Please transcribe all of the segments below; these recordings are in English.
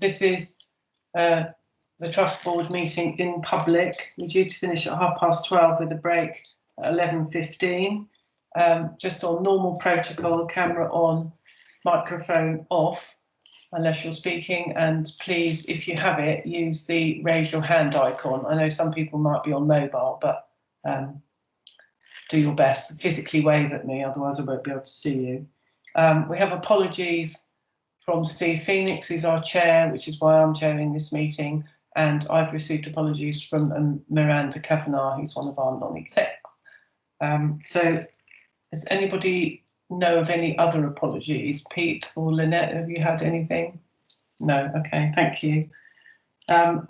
This is the Trust Board meeting in public. We're due to finish at 12:30 with a break at 11:15. Just on normal protocol, camera on, microphone off, unless you're speaking, and please, if you have it, use the raise your hand icon. I know some people might be on mobile, but do your best. Physically wave at me, otherwise I won't be able to see you. We have apologies from Steve Phoenix, who's our chair, which is why I'm chairing this meeting, and I've received apologies from Miranda Kavanagh, who's one of our non-execs. So does anybody know of any other apologies? Pete or Lynette, have you had anything? No, okay, thank you. Then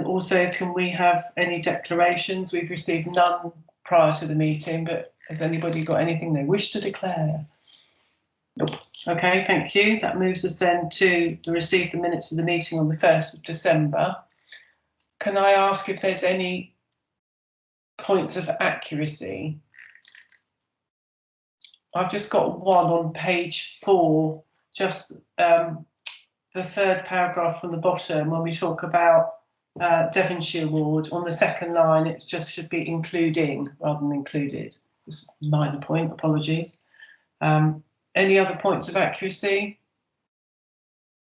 also, can we have any declarations? We've received none prior to the meeting, but has anybody got anything they wish to declare? Nope. Okay, thank you. That moves us then to receive the minutes of the meeting on the 1st of December. Can I ask if there's any points of accuracy? I've just got one on page 4, just the third paragraph from the bottom, when we talk about Devonshire ward. On the second line, it just should be including rather than included. Just a minor point, apologies. Any other points of accuracy?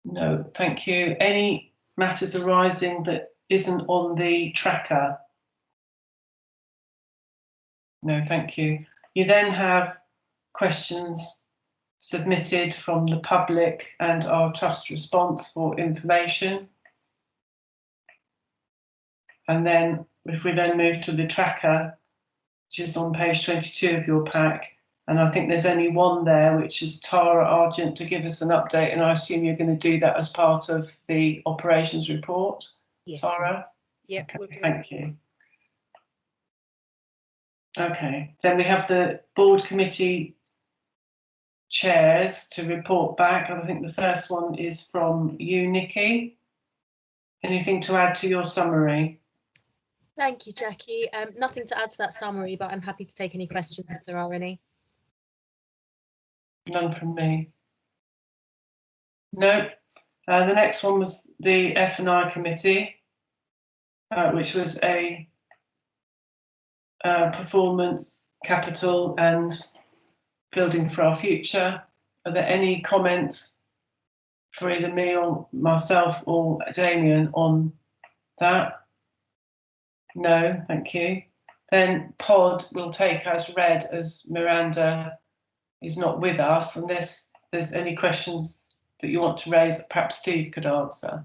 No, thank you. Any matters arising that isn't on the tracker? No, thank you. You then have questions submitted from the public and our trust response for information. And then if we then move to the tracker, which is on page 22 of your pack, and I think there's only one there, which is Tara Argent, to give us an update, and I assume you're going to do that as part of the operations report. Yes, Tara? Yeah, okay, thank you. Okay, then we have the board committee chairs to report back. I think the first one is from you, Nikki. Anything to add to your summary? Thank you, Jackie. Nothing to add to that summary, but I'm happy to take any questions if there are any. None from me. No. The next one was the F&I committee, which was a performance, capital and building for our future. Are there any comments for either me or myself or Damien on that? No, thank you. Then pod will take as read, as Miranda is not with us, unless there's any questions that you want to raise that perhaps Steve could answer.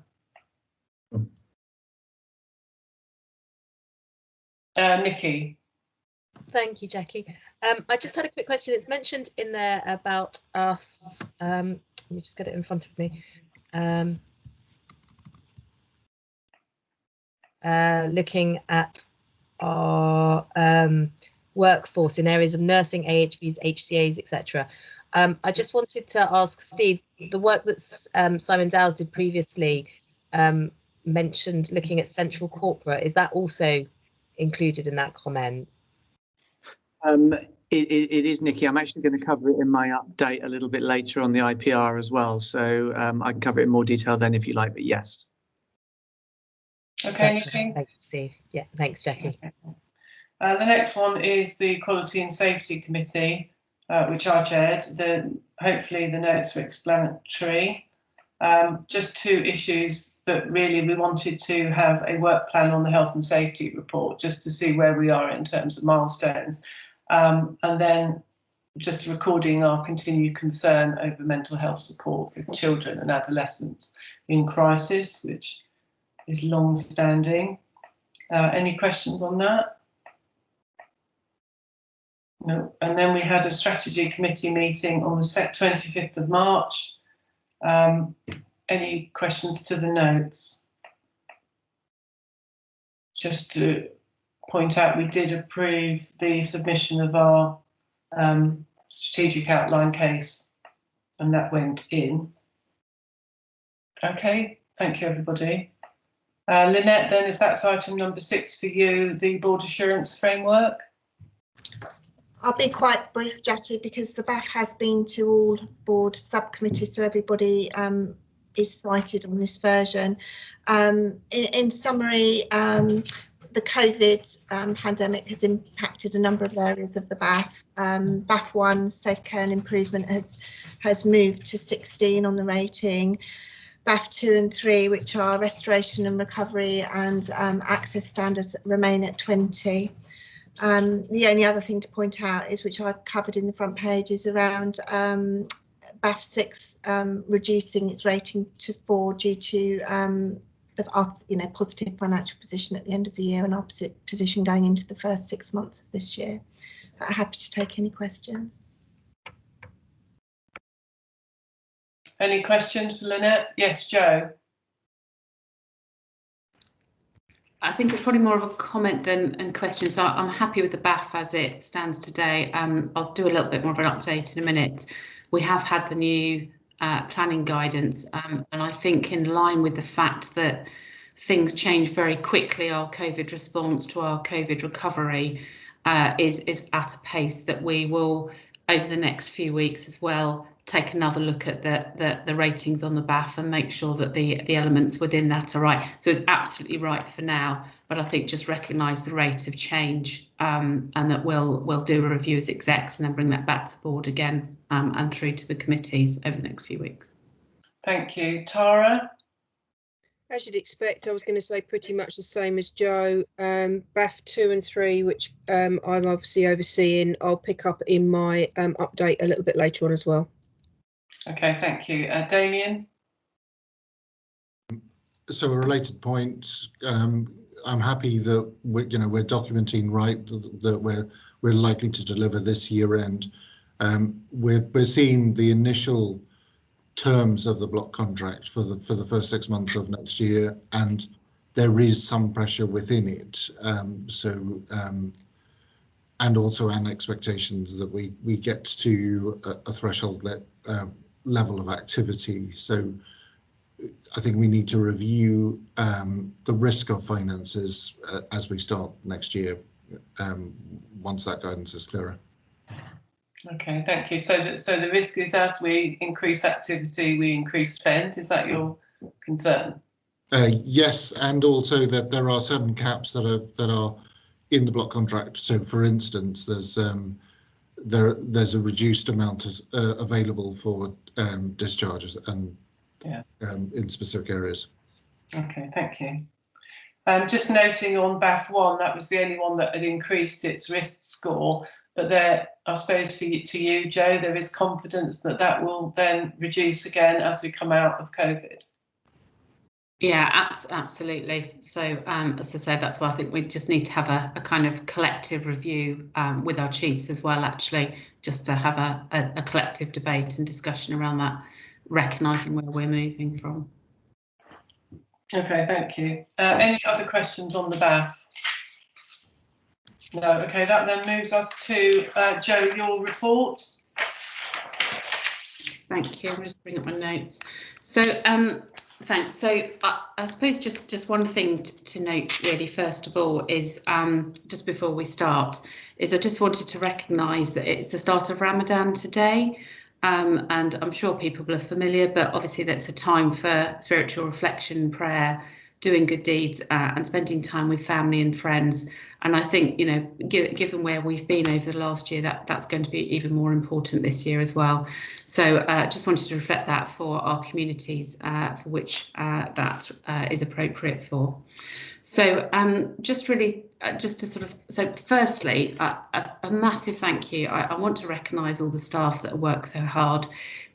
Nikki. Thank you, Jackie. I just had a quick question. It's mentioned in there about us. Let me just get it in front of me. Looking at our workforce in areas of nursing, AHPs, HCAs, etc. I just wanted to ask Steve, the work that Simon Dowles did previously mentioned looking at central corporate. Is that also included in that comment? It is, Nikki. I'm actually going to cover it in my update a little bit later on the IPR as well. So I can cover it in more detail then if you like, but yes. Okay, Nikki. Thanks, Steve. Yeah, thanks, Jackie. Okay. The next one is the Quality and Safety Committee, which I chaired. Hopefully the notes were explanatory. Just two issues that really we wanted to have a work plan on the health and safety report, just to see where we are in terms of milestones. And then just recording our continued concern over mental health support for children and adolescents in crisis, which is long-standing. Any questions on that? No. And then we had a strategy committee meeting on the 25th of March. Any questions to the notes? Just to point out, we did approve the submission of our strategic outline case, and that went in. Okay, thank you, everybody. Lynette, then, if that's item number 6 for you, the board assurance framework. I'll be quite brief, Jackie, because the BAF has been to all board subcommittees, so everybody is cited on this version. In summary, the COVID pandemic has impacted a number of areas of the BAF. BAF 1, Safe Care and Improvement, has moved to 16 on the rating. BAF 2 and 3, which are restoration and recovery and access standards, remain at 20. The only other thing to point out is, which I covered in the front page, is around BAF 6 reducing its rating to 4 due to the positive financial position at the end of the year and opposite position going into the first 6 months of this year. Happy to take any questions. Any questions for Lynette? Yes, Jo. I think it's probably more of a comment than a question. So I'm happy with the BAF as it stands today. I'll do a little bit more of an update in a minute. We have had the new planning guidance, and I think in line with the fact that things change very quickly, our COVID response to our COVID recovery is at a pace that we will, over the next few weeks as well, take another look at the ratings on the BAF and make sure that the elements within that are right. So it's absolutely right for now, but I think just recognise the rate of change and that we'll do a review as execs and then bring that back to the board again and through to the committees over the next few weeks. Thank you. Tara? As you'd expect, I was going to say pretty much the same as Jo. BAF 2 and 3, which I'm obviously overseeing, I'll pick up in my update a little bit later on as well. Okay, thank you. Damien? So a related point, I'm happy that we're documenting right that we're likely to deliver this year end. We're seeing the initial terms of the block contract for the first 6 months of next year, and there is some pressure within it. And also an expectations that we get to a threshold level of activity. So I think we need to review the risk of finances as we start next year, once that guidance is clearer. Okay, thank you. So the risk is, as we increase activity, we increase spend. Is that your concern? Yes, and also that there are certain caps that are in the block contract. So, for instance, there's a reduced amount available for discharges and in specific areas. Okay, thank you. Just noting on BAF 1, that was the only one that had increased its risk score. But there, I suppose to you, Jo, there is confidence that that will then reduce again as we come out of COVID. Yeah, absolutely. So as I said, that's why I think we just need to have a kind of collective review with our chiefs as well, actually, just to have a collective debate and discussion around that, recognising where we're moving from. Okay, thank you. Any other questions on the BAF? No, okay, that then moves us to Jo, your report. Thank you. I'll just bring up my notes. So thanks. So I suppose just one thing to note really, first of all, is just before we start, is I just wanted to recognise that it's the start of Ramadan today. And I'm sure people are familiar, but obviously that's a time for spiritual reflection, prayer, doing good deeds and spending time with family and friends. And I think, given where we've been over the last year, that's going to be even more important this year as well. So just wanted to reflect that for our communities for which that is appropriate for. So just to sort of, so firstly, a massive thank you. I want to recognise all the staff that work so hard.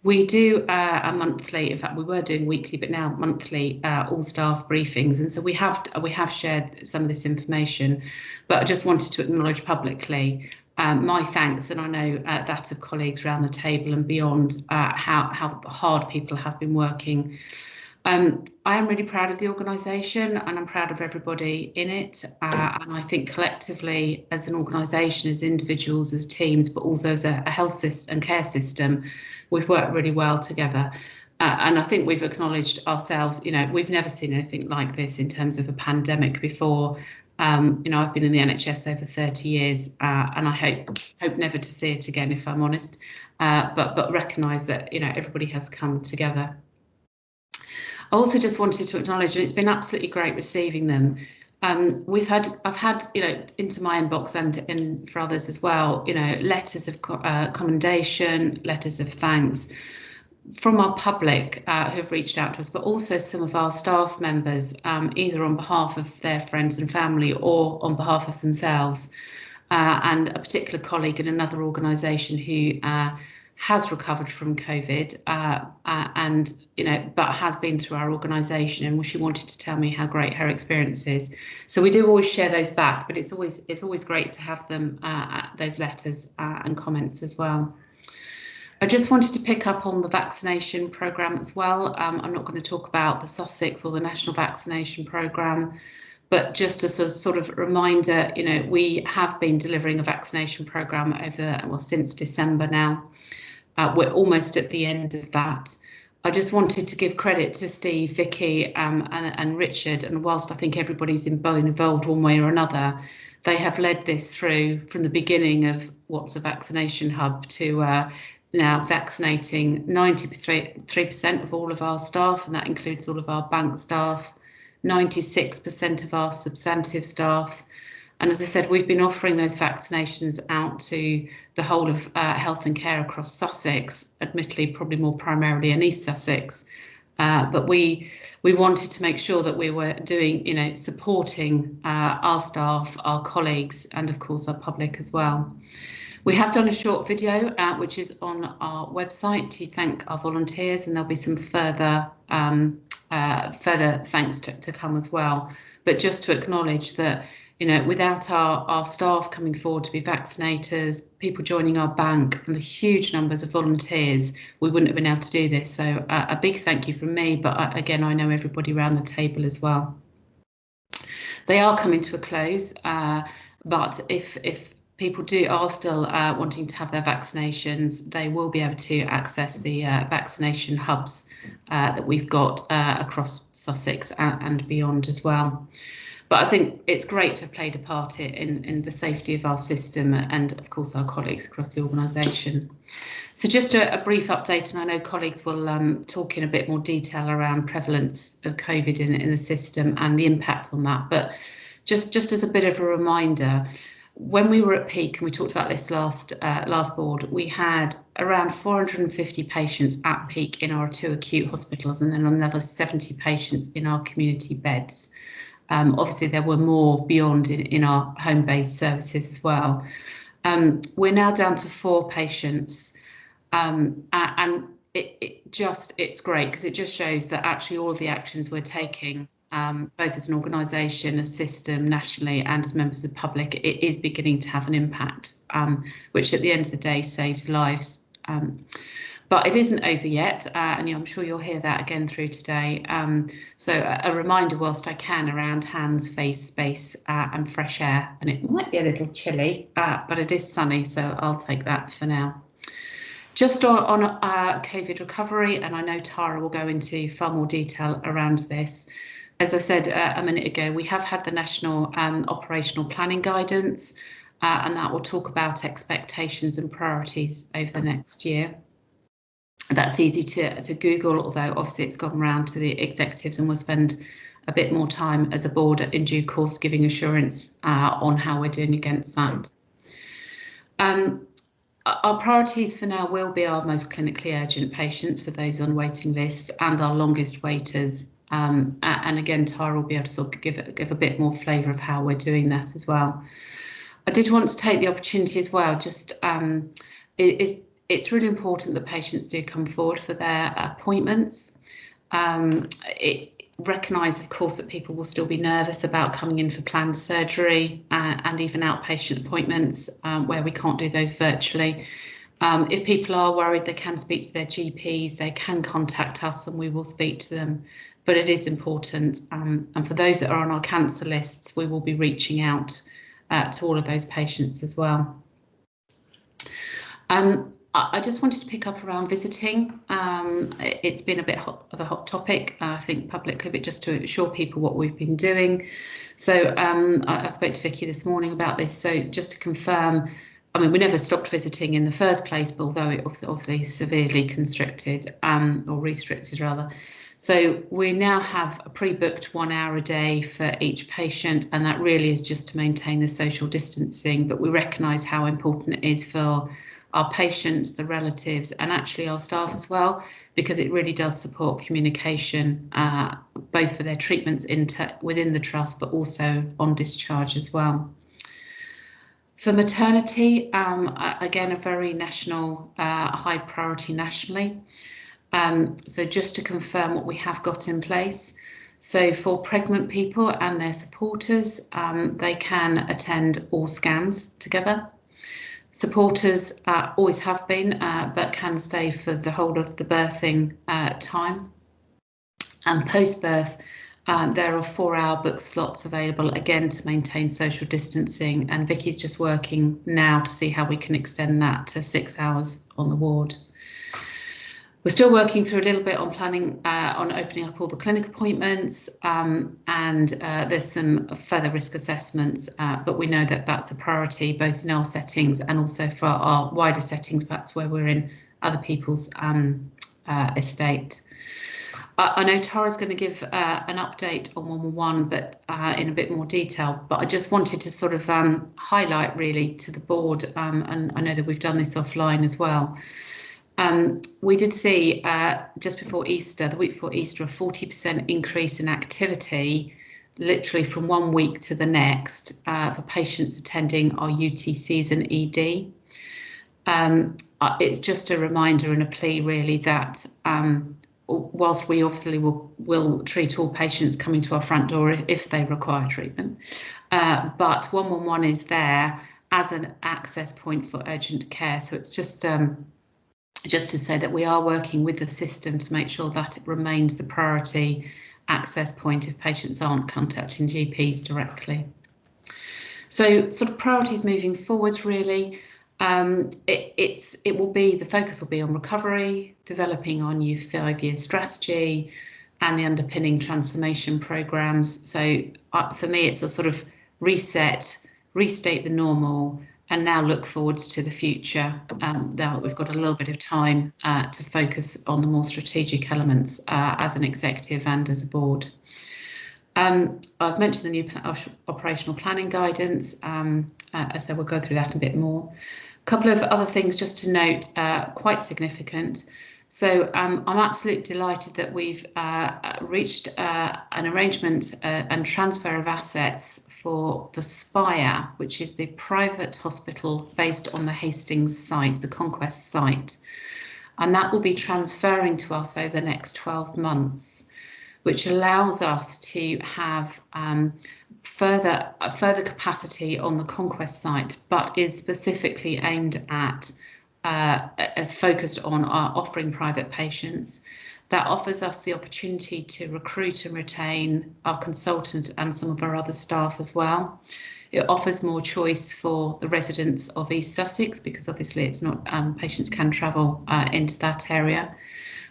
We do a monthly, in fact, we were doing weekly, but now monthly all staff briefings. And so we have shared some of this information, but I just wanted to acknowledge publicly my thanks, and I know that of colleagues around the table and beyond, how hard people have been working. I am really proud of the organisation and I'm proud of everybody in it. And I think collectively as an organisation, as individuals, as teams, but also as a health system and care system, we've worked really well together. And I think we've acknowledged ourselves, we've never seen anything like this in terms of a pandemic before. You know, I've been in the NHS over 30 years, and I hope never to see it again, if I'm honest. But recognise that, you know, everybody has come together. I also just wanted to acknowledge, and it's been absolutely great receiving them. I've had, you know, into my inbox and for others as well, you know, letters of commendation, letters of thanks from our public who have reached out to us, but also some of our staff members, either on behalf of their friends and family or on behalf of themselves. And a particular colleague in another organisation who has recovered from COVID and, you know, but has been through our organisation, and she wanted to tell me how great her experience is. So we do always share those back, but it's always great to have them, those letters and comments as well. I just wanted to pick up on the vaccination programme as well. I'm not going to talk about the Sussex or the national vaccination programme, but just as a sort of reminder, you know, we have been delivering a vaccination programme since December now. We're almost at the end of that. I just wanted to give credit to Steve, Vicky and Richard, and whilst I think everybody's involved one way or another, they have led this through from the beginning of what's a vaccination hub to now vaccinating 93% of all of our staff, and that includes all of our bank staff, 96% of our substantive staff. And as I said, we've been offering those vaccinations out to the whole of health and care across Sussex, admittedly probably more primarily in East Sussex. But we wanted to make sure that we were doing, you know, supporting our staff, our colleagues, and of course our public as well. We have done a short video which is on our website to thank our volunteers, and there'll be some further thanks to come as well. But just to acknowledge that, you know, without our staff coming forward to be vaccinators, people joining our bank, and the huge numbers of volunteers, we wouldn't have been able to do this. So a big thank you from me, but again, I know everybody around the table as well. They are coming to a close, but if people are still wanting to have their vaccinations, they will be able to access the vaccination hubs that we've got across Sussex and beyond as well. But I think it's great to have played a part in the safety of our system and, of course, our colleagues across the organisation. So just a brief update, and I know colleagues will talk in a bit more detail around prevalence of COVID in the system and the impact on that. But just as a bit of a reminder, when we were at peak, and we talked about this last board, we had around 450 patients at peak in our 2 acute hospitals, and then another 70 patients in our community beds. Obviously, there were more beyond in our home-based services as well. We're now down to 4 patients, and it's great because it just shows that actually all of the actions we're taking, both as an organisation, a system, nationally, and as members of the public, it is beginning to have an impact, which at the end of the day saves lives. But it isn't over yet, and I'm sure you'll hear that again through today. So a reminder, whilst I can, around hands, face, space, and fresh air. And it might be a little chilly, but it is sunny, so I'll take that for now. Just on COVID recovery, and I know Tara will go into far more detail around this. As I said a minute ago, we have had the National Operational Planning Guidance, and that will talk about expectations and priorities over the next year. That's easy to Google, although obviously it's gone round to the executives, and we'll spend a bit more time as a board in due course giving assurance on how we're doing against that. Our priorities for now will be our most clinically urgent patients, for those on waiting lists, and our longest waiters. And again, Tara will be able to sort of give a bit more flavour of how we're doing that as well. I did want to take the opportunity as well, just it's really important that patients do come forward for their appointments. Recognise, of course, that people will still be nervous about coming in for planned surgery and even outpatient appointments where we can't do those virtually. If people are worried, they can speak to their GPs, they can contact us and we will speak to them. But it is important. And for those that are on our cancer lists, we will be reaching out to all of those patients as well. I just wanted to pick up around visiting. It's been a bit of a hot topic, I think, publicly, but just to assure people what we've been doing. So I spoke to Vicky this morning about this. So just to confirm, I mean, we never stopped visiting in the first place, but although it was obviously severely constricted, or restricted rather. So we now have a pre-booked 1 hour a day for each patient, and that really is just to maintain the social distancing. But we recognise how important it is for our patients, the relatives, and actually our staff as well, because it really does support communication, both for their treatments within the trust, but also on discharge as well. For maternity, again, a very national, high priority nationally. So just to confirm what we have got in place. So for pregnant people and their supporters, they can attend all scans together. Supporters always have been, but can stay for the whole of the birthing time. And post-birth, there are 4-hour book slots available, again, to maintain social distancing. And Vicky's just working now to see how we can extend that to 6 hours on the ward. We're still working through a little bit on planning on opening up all the clinic appointments, and there's some further risk assessments, but we know that that's a priority both in our settings and also for our wider settings, perhaps where we're in other people's estate. I know Tara's going to give an update on 111, but in a bit more detail. But I just wanted to sort of highlight really to the board, and I know that we've done this offline as well. We did see just before Easter, the week before Easter, a 40% increase in activity, literally from 1 week to the next, for patients attending our UTCs and ED. It's just a reminder and a plea really that whilst we obviously will treat all patients coming to our front door if they require treatment, but 111 is there as an access point for urgent care. So it's just to say that we are working with the system to make sure that it remains the priority access point if patients aren't contacting GPs directly. So sort of priorities moving forwards really, the focus will be on recovery, developing our new 5-year strategy and the underpinning transformation programs. So for me, it's a sort of reset, restate the normal, and now look forwards to the future. Now that we've got a little bit of time to focus on the more strategic elements as an executive and as a board. I've mentioned the new operational planning guidance, so we'll go through that a bit more. A couple of other things just to note, quite significant. So I'm absolutely delighted that we've reached an arrangement and transfer of assets for the Spire, which is the private hospital based on the Hastings site, the Conquest site. And that will be transferring to us over the next 12 months, which allows us to have further capacity on the Conquest site, but is specifically aimed at focused on our offering private patients. That offers us the opportunity to recruit and retain our consultant and some of our other staff as well. It offers more choice for the residents of East Sussex, because obviously it's not patients can travel into that area.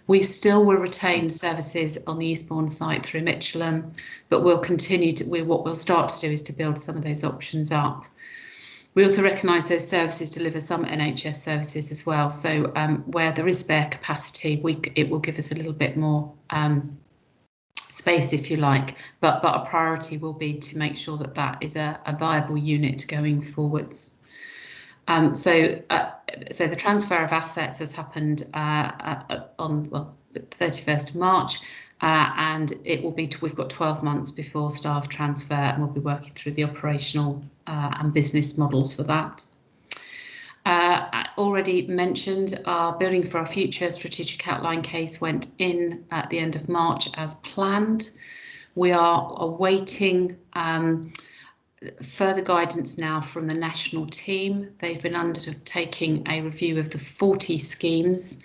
We still will retain services on the Eastbourne site through Winchelsea, but we'll continue to, what we'll start to do is to build some of those options up. We also recognise those services deliver some NHS services as well. So where there is spare capacity, it will give us a little bit more space, if you like. But a priority will be to make sure that that is a viable unit going forwards. So the transfer of assets has happened on the 31st of March, and it will be. We've got 12 months before staff transfer, and we'll be working through the operational and business models for that. I already mentioned our Building for Our Future strategic outline case went in at the end of March as planned. We are awaiting further guidance now from the national team. They've been undertaking a review of the 40 schemes,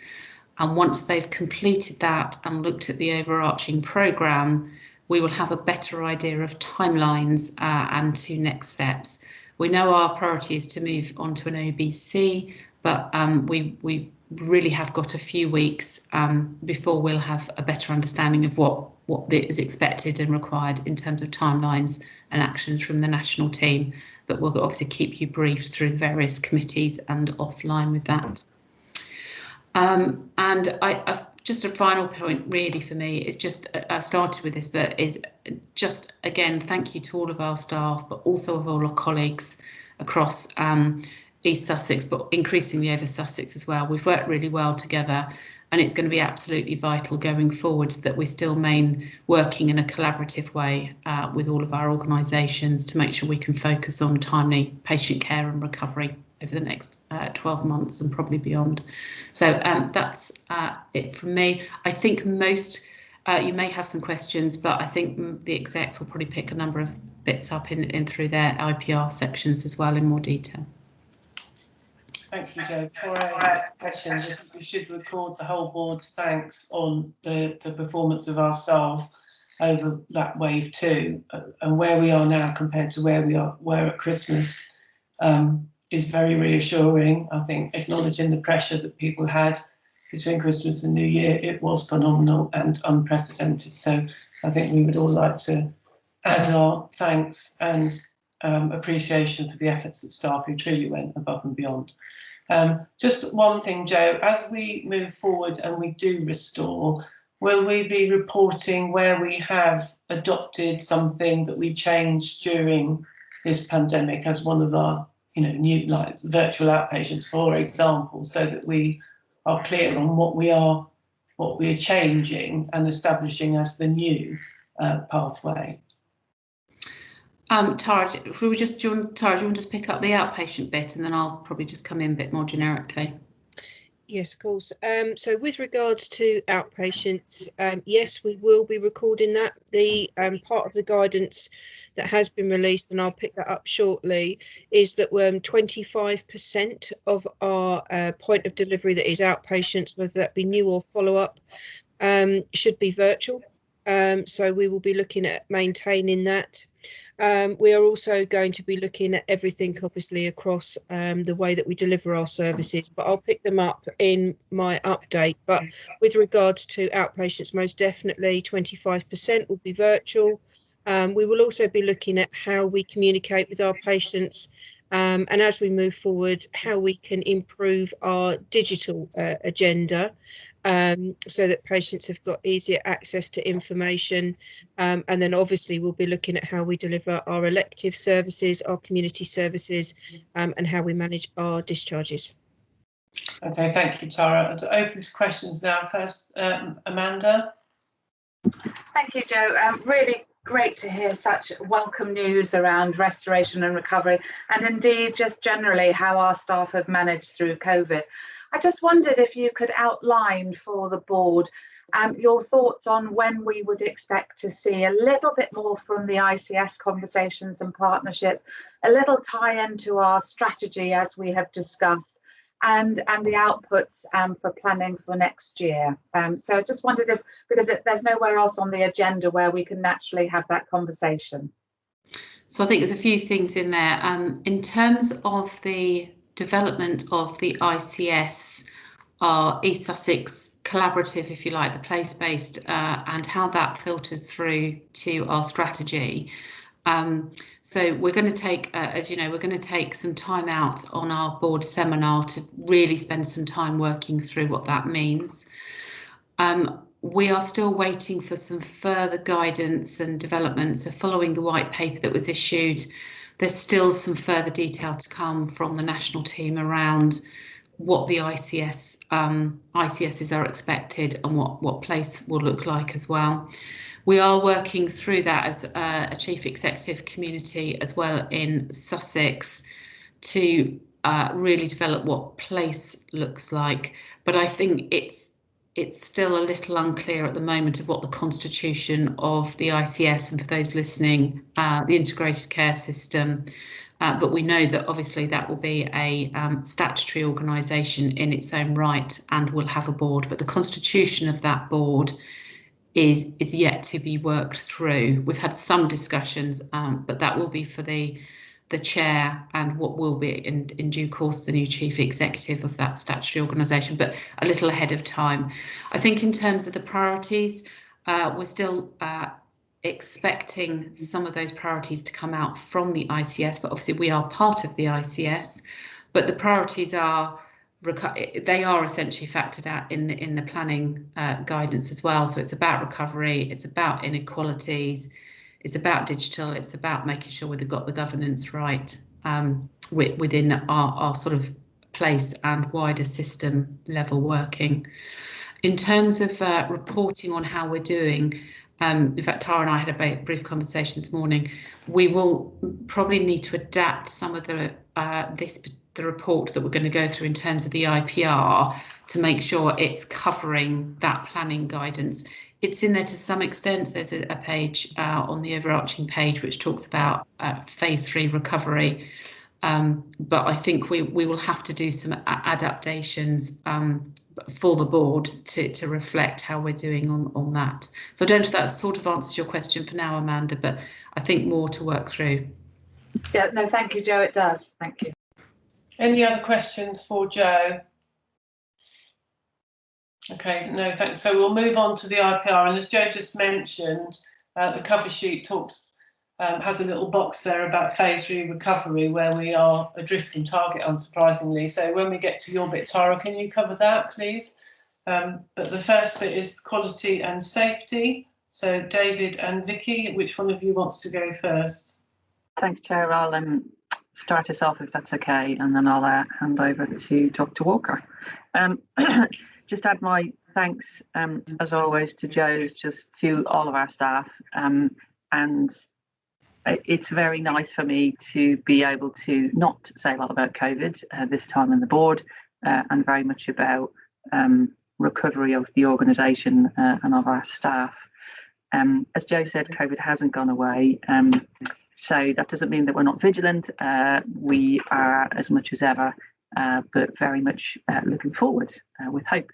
and once they've completed that and looked at the overarching programme, we will have a better idea of timelines and to next steps, We know our priority is to move on to an OBC, but we really have got a few weeks before we'll have a better understanding of what is expected and required in terms of timelines and actions from the national team. But we'll obviously keep you briefed through various committees and offline with that. And I've just a final point really for me is just, I started with this, but is just again, thank you to all of our staff, but also of all our colleagues across East Sussex, but increasingly over Sussex as well. We've worked really well together, and it's going to be absolutely vital going forwards that we still remain working in a collaborative way with all of our organisations to make sure we can focus on timely patient care and recovery over the next 12 months and probably beyond. So that's it from me. I think most, you may have some questions, but I think the execs will probably pick a number of bits up in through their IPR sections as well in more detail. Thank you, Jo. Before I have questions, we should record the whole board's thanks on the performance of our staff over that wave 2, and where we are now compared to where we were at Christmas is very reassuring. I think acknowledging the pressure that people had between Christmas and New Year, it was phenomenal and unprecedented. So I think we would all like to add our thanks and appreciation for the efforts that staff who truly went above and beyond. Just one thing, Jo, as we move forward and we do restore, will we be reporting where we have adopted something that we changed during this pandemic as one of our new virtual outpatients, for example, so that we are clear on what we're changing and establishing as the new pathway? Tara, if we were just, do you want to just pick up the outpatient bit, and then I'll probably just come in a bit more generically. Yes, of course. So with regards to outpatients, yes, we will be recording that. The part of the guidance that has been released, and I'll pick that up shortly, is that 25% of our point of delivery that is outpatients, whether that be new or follow-up, should be virtual. So we will be looking at maintaining that. We are also going to be looking at everything, obviously, across the way that we deliver our services, but I'll pick them up in my update. But with regards to outpatients, most definitely 25% will be virtual. We will also be looking at how we communicate with our patients, and as we move forward, how we can improve our digital agenda, so that patients have got easier access to information, and then obviously we'll be looking at how we deliver our elective services, our community services, and how we manage our discharges. Okay, thank you, Tara. Open to questions now. First, Amanda. Thank you, Jo. Really great to hear such welcome news around restoration and recovery, and indeed just generally how our staff have managed through COVID. I just wondered if you could outline for the board your thoughts on when we would expect to see a little bit more from the ICS conversations and partnerships, a little tie into our strategy as we have discussed, and the outputs for planning for next year. So I just wondered if, because there's nowhere else on the agenda where we can naturally have that conversation. So I think there's a few things in there. In terms of the development of the ICS, our East Sussex collaborative, if you like, the place-based, and how that filters through to our strategy. So we're going to take, as you know, we're going to take some time out on our board seminar to really spend some time working through what that means. We are still waiting for some further guidance and developments. So following the white paper that was issued, there's still some further detail to come from the national team around what the ICSs are expected and what place will look like as well. We are working through that as a chief executive community as well in Sussex to really develop what place looks like. But I think it's still a little unclear at the moment of what the constitution of the ICS, and for those listening, the integrated care system. But we know that obviously that will be a statutory organisation in its own right and will have a board. But the constitution of that board is yet to be worked through. We've had some discussions, but that will be for the the chair and what will be in due course the new chief executive of that statutory organisation, but a little ahead of time. I think in terms of the priorities, we're still expecting some of those priorities to come out from the ICS, but obviously we are part of the ICS, but the priorities are essentially factored out in the planning guidance as well. So it's about recovery, it's about inequalities, it's about digital, it's about making sure we've got the governance right within our sort of place and wider system level working. In terms of reporting on how we're doing, in fact, Tara and I had a brief conversation this morning. We will probably need to adapt some of the report that we're going to go through in terms of the IPR to make sure it's covering that planning guidance. It's in there to some extent. There's a page on the overarching page which talks about phase 3 recovery, but I think we will have to do some adaptations for the board to reflect how we're doing on that. So I don't know if that sort of answers your question for now, Amanda, but I think more to work through. Yeah, no, thank you, Jo, it does. Thank you. Any other questions for Jo? Okay, no, thanks. So we'll move on to the IPR, and as Jo just mentioned, the cover sheet has a little box there about phase 3 recovery, where we are adrift from target, unsurprisingly. So when we get to your bit, Tara, can you cover that, please? But the first bit is quality and safety. So David and Vicky, which one of you wants to go first? Thanks, Chair. I'll start us off if that's okay, and then I'll hand over to Dr. Walker. Just add my thanks, as always, to Jo's, just to all of our staff, and it's very nice for me to be able to not say a lot about COVID this time in the board, and very much about recovery of the organisation and of our staff. As Jo said, COVID hasn't gone away, so that doesn't mean that we're not vigilant. We are as much as ever, but very much looking forward with hope.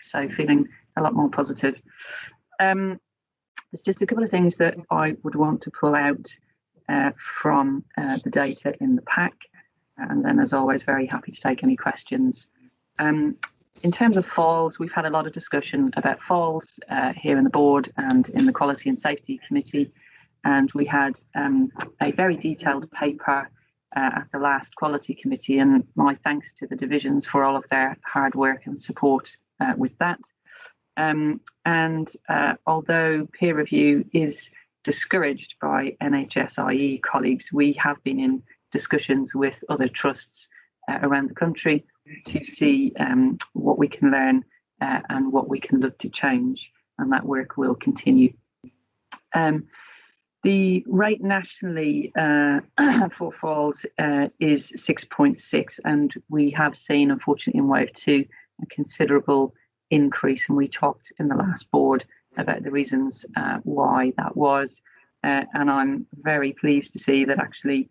So feeling a lot more positive. There's just a couple of things that I would want to pull out from the data in the pack, and then as always very happy to take any questions. In terms of falls, we've had a lot of discussion about falls here in the board and in the Quality and Safety Committee, and we had a very detailed paper at the last Quality Committee, and my thanks to the divisions for all of their hard work and support with that. Although peer review is discouraged by NHSIE colleagues, we have been in discussions with other trusts around the country to see what we can learn and what we can look to change, and that work will continue. The rate nationally for falls is 6.6, and we have seen, unfortunately, in wave 2, a considerable increase, and we talked in the last board about the reasons why that was, and I'm very pleased to see that actually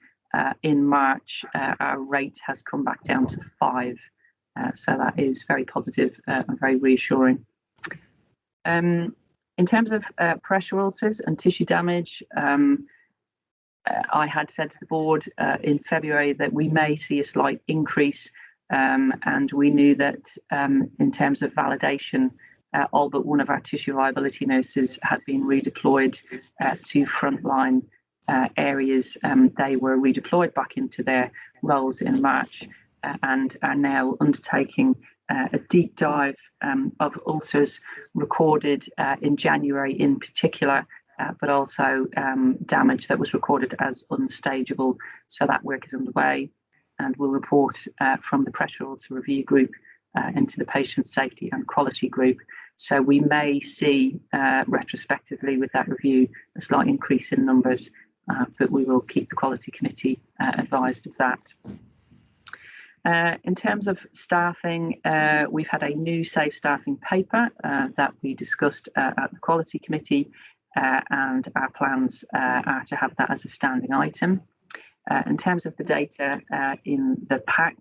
in March our rate has come back down to 5, so that is very positive and very reassuring. In terms of pressure ulcers and tissue damage, I had said to the board in February that we may see a slight increase, and we knew that in terms of validation, all but one of our tissue viability nurses had been redeployed to frontline areas. They were redeployed back into their roles in March and are now undertaking a deep dive of ulcers recorded in January in particular, but also damage that was recorded as unstageable. So that work is underway, and we'll report from the pressure ulcer review group into the patient safety and quality group. So we may see retrospectively with that review a slight increase in numbers, but we will keep the quality committee advised of that. In terms of staffing, we've had a new safe staffing paper that we discussed at the quality committee, and our plans are to have that as a standing item. In terms of the data in the pack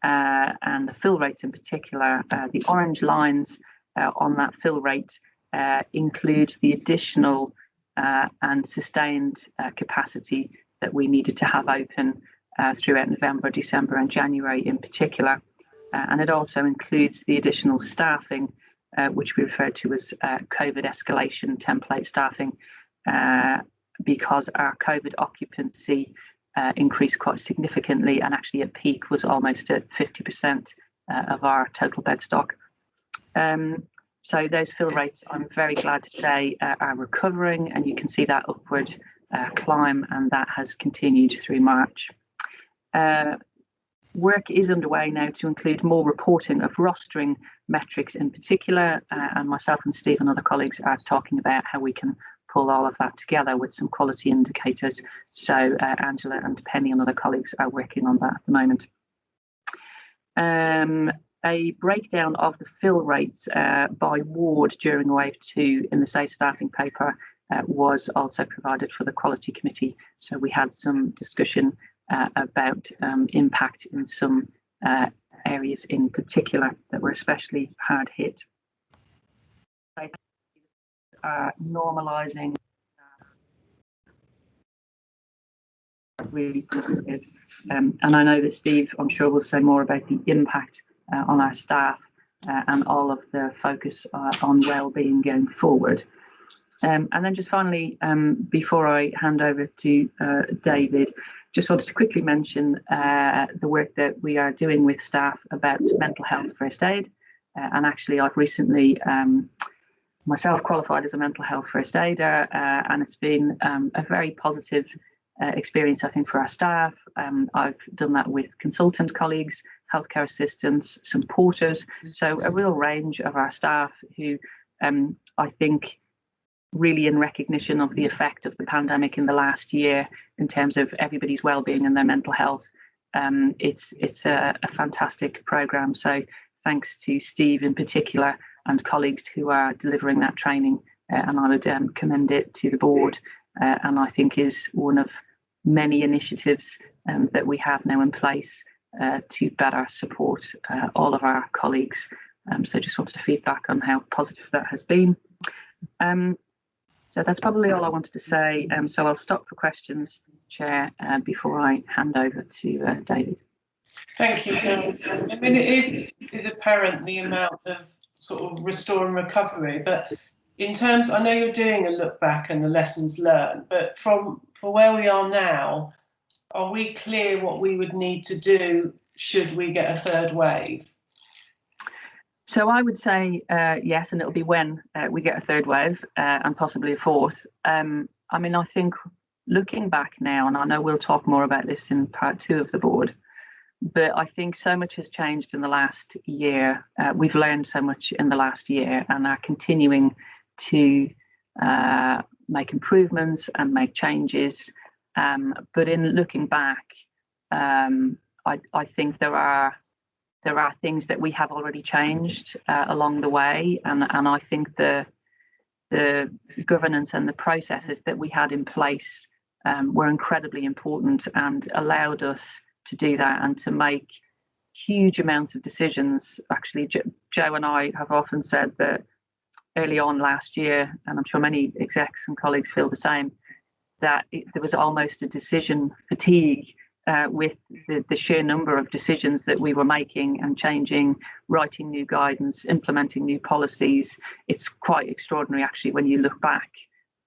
and the fill rate in particular, the orange lines on that fill rate include the additional and sustained capacity that we needed to have open throughout November, December and January in particular. And it also includes the additional staffing, which we refer to as COVID escalation template staffing, because our COVID occupancy increased quite significantly, and actually at peak was almost at 50% of our total bed stock. So those fill rates, I'm very glad to say, are recovering, and you can see that upward climb, and that has continued through March. Work is underway now to include more reporting of rostering metrics in particular, and myself and Steve and other colleagues are talking about how we can pull all of that together with some quality indicators. So Angela and Penny and other colleagues are working on that at the moment. A breakdown of the fill rates by ward during wave 2 in the Safe Starting paper was also provided for the Quality Committee. So we had some discussion about impact in some areas in particular that were especially hard hit. Normalising really positive, and I know that Steve, I'm sure, will say more about the impact on our staff and all of the focus on well-being going forward. And then just finally, before I hand over to David, just wanted to quickly mention the work that we are doing with staff about mental health first aid. And actually, I've recently myself qualified as a mental health first aider, and it's been a very positive experience, I think, for our staff. I've done that with consultant colleagues, healthcare assistants, some porters, so a real range of our staff who I think really in recognition of the effect of the pandemic in the last year in terms of everybody's well-being and their mental health. It's a fantastic programme. So thanks to Steve in particular and colleagues who are delivering that training, and I would commend it to the board, and I think is one of many initiatives that we have now in place to better support all of our colleagues. So just wanted to feedback on how positive that has been. So that's probably all I wanted to say. So I'll stop for questions, Chair, before I hand over to David. Thank you, David. I mean, it is apparent the amount of sort of restore and recovery, but in terms, I know you're doing a look back and the lessons learned, but for where we are now, are we clear what we would need to do should we get a third wave? So I would say yes, and it'll be when we get a third wave and possibly a fourth. I mean, I think looking back now, and I know we'll talk more about this in part 2 of the board, but I think so much has changed in the last year. We've learned so much in the last year and are continuing to make improvements and make changes. But in looking back, I think there are things that we have already changed along the way, and I think the governance and the processes that we had in place were incredibly important and allowed us to do that and to make huge amounts of decisions. Actually, Joe and I have often said that early on last year, and I'm sure many execs and colleagues feel the same, that there was almost a decision fatigue with the sheer number of decisions that we were making and changing, writing new guidance, implementing new policies. It's quite extraordinary, actually, when you look back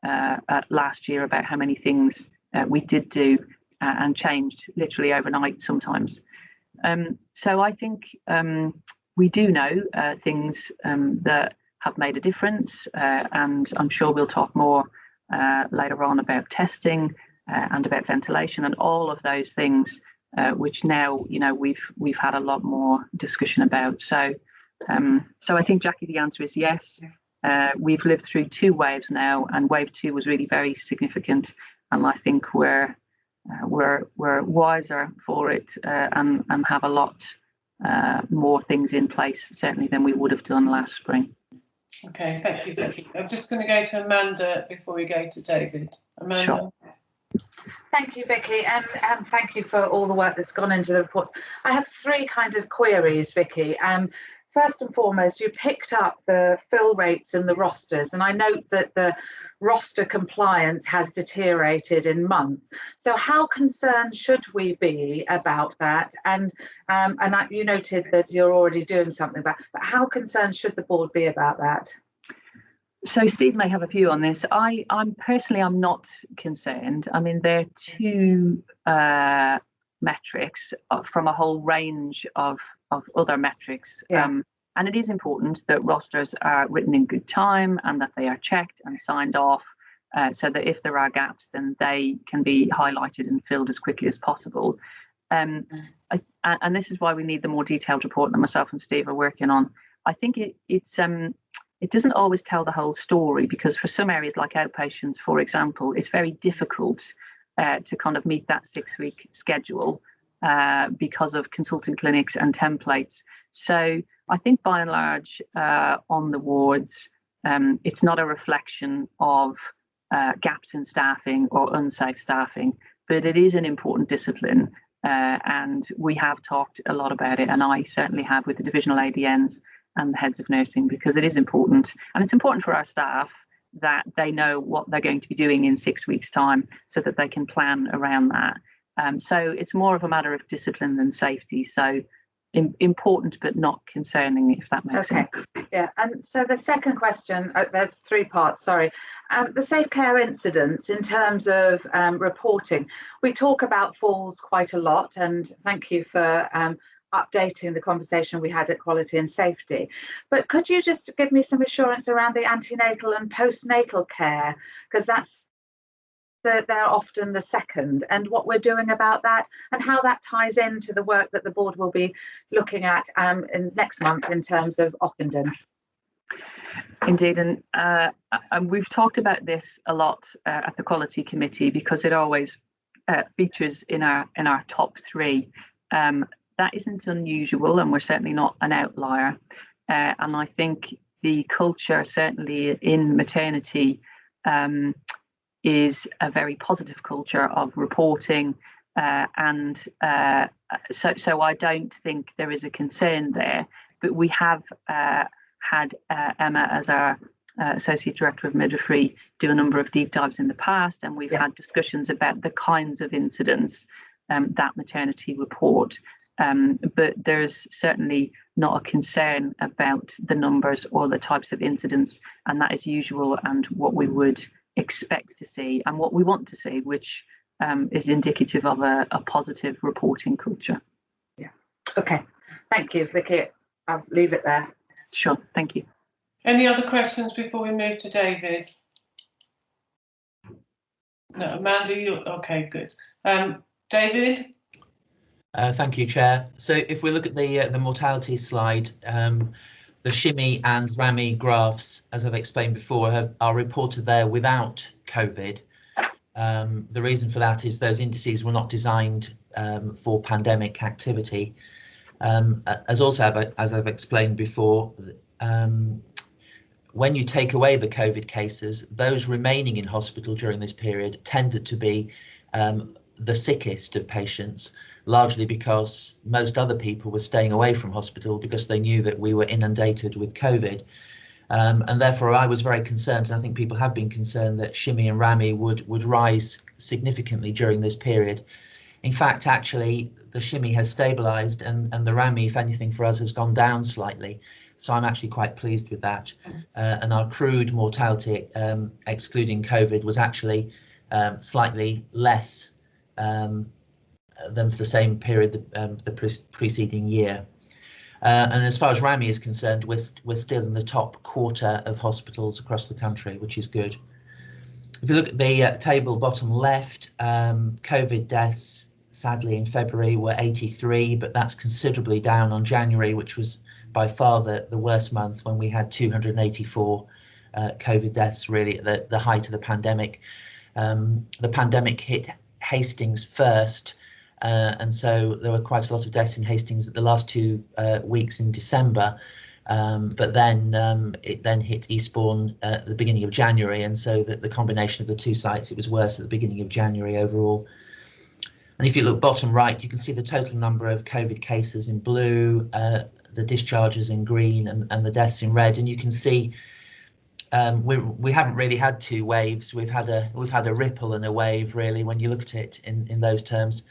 at last year about how many things we did do and changed literally overnight sometimes. So I think we do know things that have made a difference, and I'm sure we'll talk more later on about testing and about ventilation and all of those things, which now we've had a lot more discussion about. So I think, Jackie, the answer is yes. We've lived through 2 waves now, and wave 2 was really very significant, and I think we're wiser for it and have a lot more things in place certainly than we would have done last spring. Okay, thank you, Vicky. I'm just going to go to Amanda before we go to David. Amanda. Sure. Thank you, Vicky, and thank you for all the work that's gone into the reports. I have 3 kind of queries, Vicky. first and foremost, you picked up the fill rates and the rosters, and I note that the roster compliance has deteriorated in months. So how concerned should we be about that? And you noted that you're already doing something about it, but how concerned should the board be about that? So Steve may have a view on this. I'm personally, I'm not concerned. I mean, there are two metrics from a whole range of other metrics. Yeah. And it is important that rosters are written in good time and that they are checked and signed off so that if there are gaps, then they can be highlighted and filled as quickly as possible. And this is why we need the more detailed report that myself and Steve are working on. I think it doesn't always tell the whole story, because for some areas like outpatients, for example, it's very difficult to kind of meet that 6-week schedule because of consultant clinics and templates. So I think by and large on the wards, it's not a reflection of gaps in staffing or unsafe staffing, but it is an important discipline. And we have talked a lot about it, and I certainly have with the divisional ADNs and the heads of nursing, because it is important, and it's important for our staff that they know what they're going to be doing in 6 weeks' time so that they can plan around that. So it's more of a matter of discipline than safety. So important but not concerning, if that makes sense. Yeah, and so the second question, there's 3 parts, sorry. The safe care incidents in terms of reporting, we talk about falls quite a lot, and thank you for updating the conversation we had at Quality and Safety. But could you just give me some assurance around the antenatal and postnatal care, because they're often the second, and what we're doing about that and how that ties into the work that the board will be looking at in next month in terms of Ockenden. Indeed, and we've talked about this a lot at the Quality Committee, because it always features in our top 3. That isn't unusual, and we're certainly not an outlier. And I think the culture, certainly in maternity, is a very positive culture of reporting, so I don't think there is a concern there. But we have had Emma, as our Associate Director of Midwifery, do a number of deep dives in the past, and we've had discussions about the kinds of incidents that maternity report. But there's certainly not a concern about the numbers or the types of incidents, and that is usual and what we would expect to see and what we want to see, which is indicative of a positive reporting culture. Yeah. Okay. Thank you, Vicky. I'll leave it there. Sure. Thank you. Any other questions before we move to David? No, Amanda, you okay? Good. David. Thank you, Chair. So if we look at the mortality slide, the shimmy and RAMI graphs, as I've explained before, are reported there without COVID. The reason for that is those indices were not designed for pandemic activity. As I've explained before, when you take away the COVID cases, those remaining in hospital during this period tended to be the sickest of patients, largely because most other people were staying away from hospital because they knew that we were inundated with COVID. And therefore I was very concerned, and I think people have been concerned, that shimmy and RAMI would rise significantly during this period. In fact, actually, the shimmy has stabilised and the RAMI, if anything, for us has gone down slightly. So I'm actually quite pleased with that. And our crude mortality, excluding COVID, was actually slightly less than for the same period the preceding year. And as far as RAMI is concerned, we're still in the top quarter of hospitals across the country, which is good. If you look at the table bottom left, COVID deaths, sadly in February were 83, but that's considerably down on January, which was by far the worst month, when we had 284 COVID deaths, really at the height of the pandemic. The pandemic hit Hastings first, and so there were quite a lot of deaths in Hastings at the last 2 weeks in December, but then it then hit Eastbourne at the beginning of January, and so the combination of the 2 sites, it was worse at the beginning of January overall. And if you look bottom right, you can see the total number of COVID cases in blue. the discharges in green and the deaths in red, and you can see we haven't really had two waves. We've had a ripple and a wave, really, when you look at it in those terms.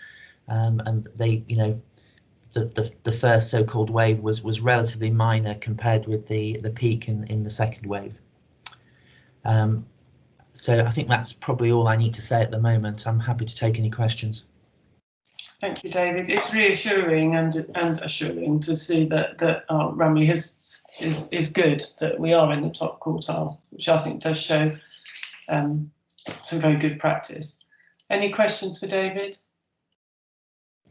And they, you know, the first so-called wave was relatively minor compared with the peak in the second wave. So I think that's probably all I need to say at the moment. I'm happy to take any questions. Thank you, David. It's reassuring and assuring to see that our RAMI is good, that we are in the top quartile, which I think does show some very good practice. Any questions for David?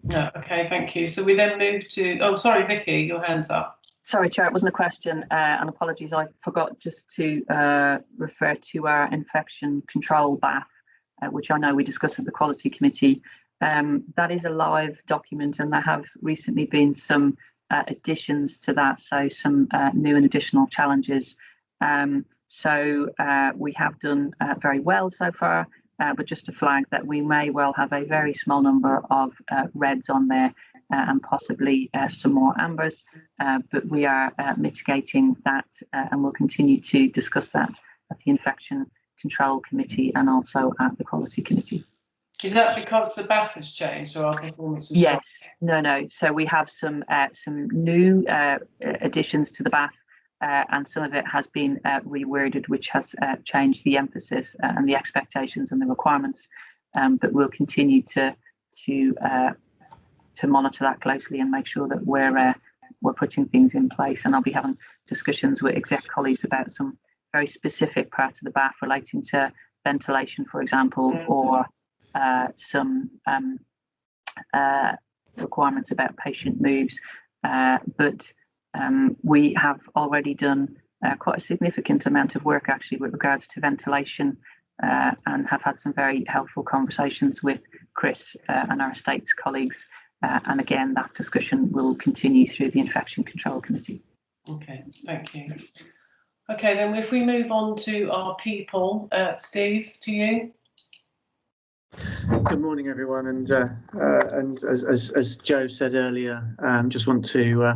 No. Okay, thank you. So we then move to, oh, sorry, Vicky, your hand's up. Sorry, Chair, it wasn't a question, and apologies, I forgot just to refer to our infection control BAF, which I know we discussed at the Quality Committee. That is a live document, and there have recently been some additions to that, so some new and additional challenges. So we have done very well so far, but just to flag that we may well have a very small number of reds on there and possibly some more ambers, but we are mitigating that and we'll continue to discuss that at the Infection Control Committee and also at the Quality Committee. Is that because the BAF has changed or our performance has Yes, no. So we have some new additions to the BAF, and some of it has been reworded, which has changed the emphasis and the expectations and the requirements. But we'll continue to monitor that closely and make sure that we're putting things in place. And I'll be having discussions with exec colleagues about some very specific parts of the BAF relating to ventilation, for example, or some requirements about patient moves, but we have already done quite a significant amount of work actually with regards to ventilation, and have had some very helpful conversations with Chris and our estates colleagues, and again that discussion will continue through the Infection Control Committee. Okay, thank you. Okay, then if we move on to our people, Steve, to you. Good morning, everyone, and as Joe said earlier, just want to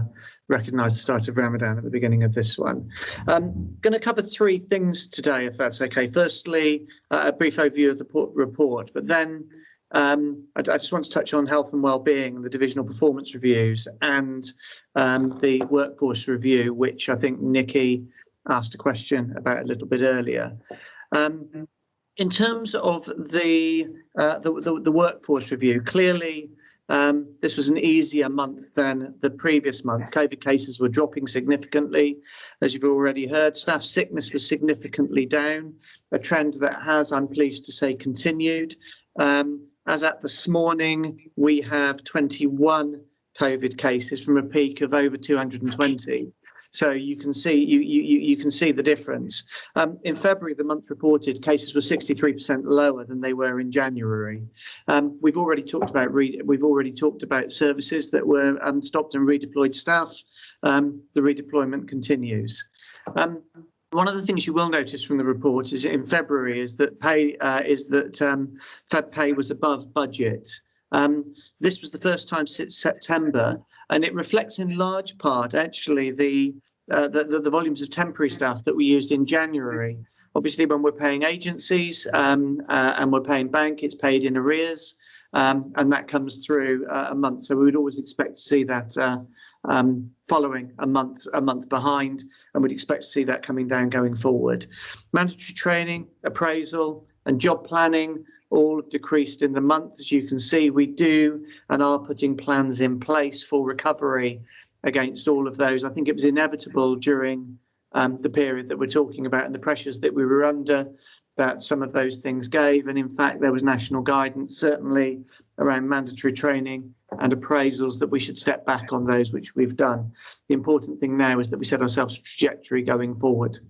recognise the start of Ramadan at the beginning of this one. I'm going to cover three things today, if that's okay. Firstly, a brief overview of the report, but then I just want to touch on health and wellbeing, the divisional performance reviews, and the workforce review, which I think Nikki asked a question about a little bit earlier. In terms of the workforce review, clearly this was an easier month than the previous month. COVID cases were dropping significantly, as you've already heard. Staff sickness was significantly down, a trend that has, I'm pleased to say, continued. As at this morning, we have 21 COVID cases from a peak of over 220. So you can see you can see the difference. In February, the month reported cases were 63% lower than they were in January. We've already talked about services that were stopped and redeployed staff. The redeployment continues. One of the things you will notice from the report is in February is that Feb pay was above budget. This was the first time since September, and it reflects in large part actually the volumes of temporary staff that we used in January. Obviously, when we're paying agencies and we're paying bank, it's paid in arrears, and that comes through a month. So we would always expect to see that following a month behind, and we'd expect to see that coming down going forward. Mandatory training, appraisal, and job planning all decreased in the month. As you can see, we do and are putting plans in place for recovery against all of those. I think it was inevitable during the period that we're talking about and the pressures that we were under that some of those things gave. And in fact, there was national guidance, certainly around mandatory training and appraisals, that we should step back on those, which we've done. The important thing now is that we set ourselves a trajectory going forward.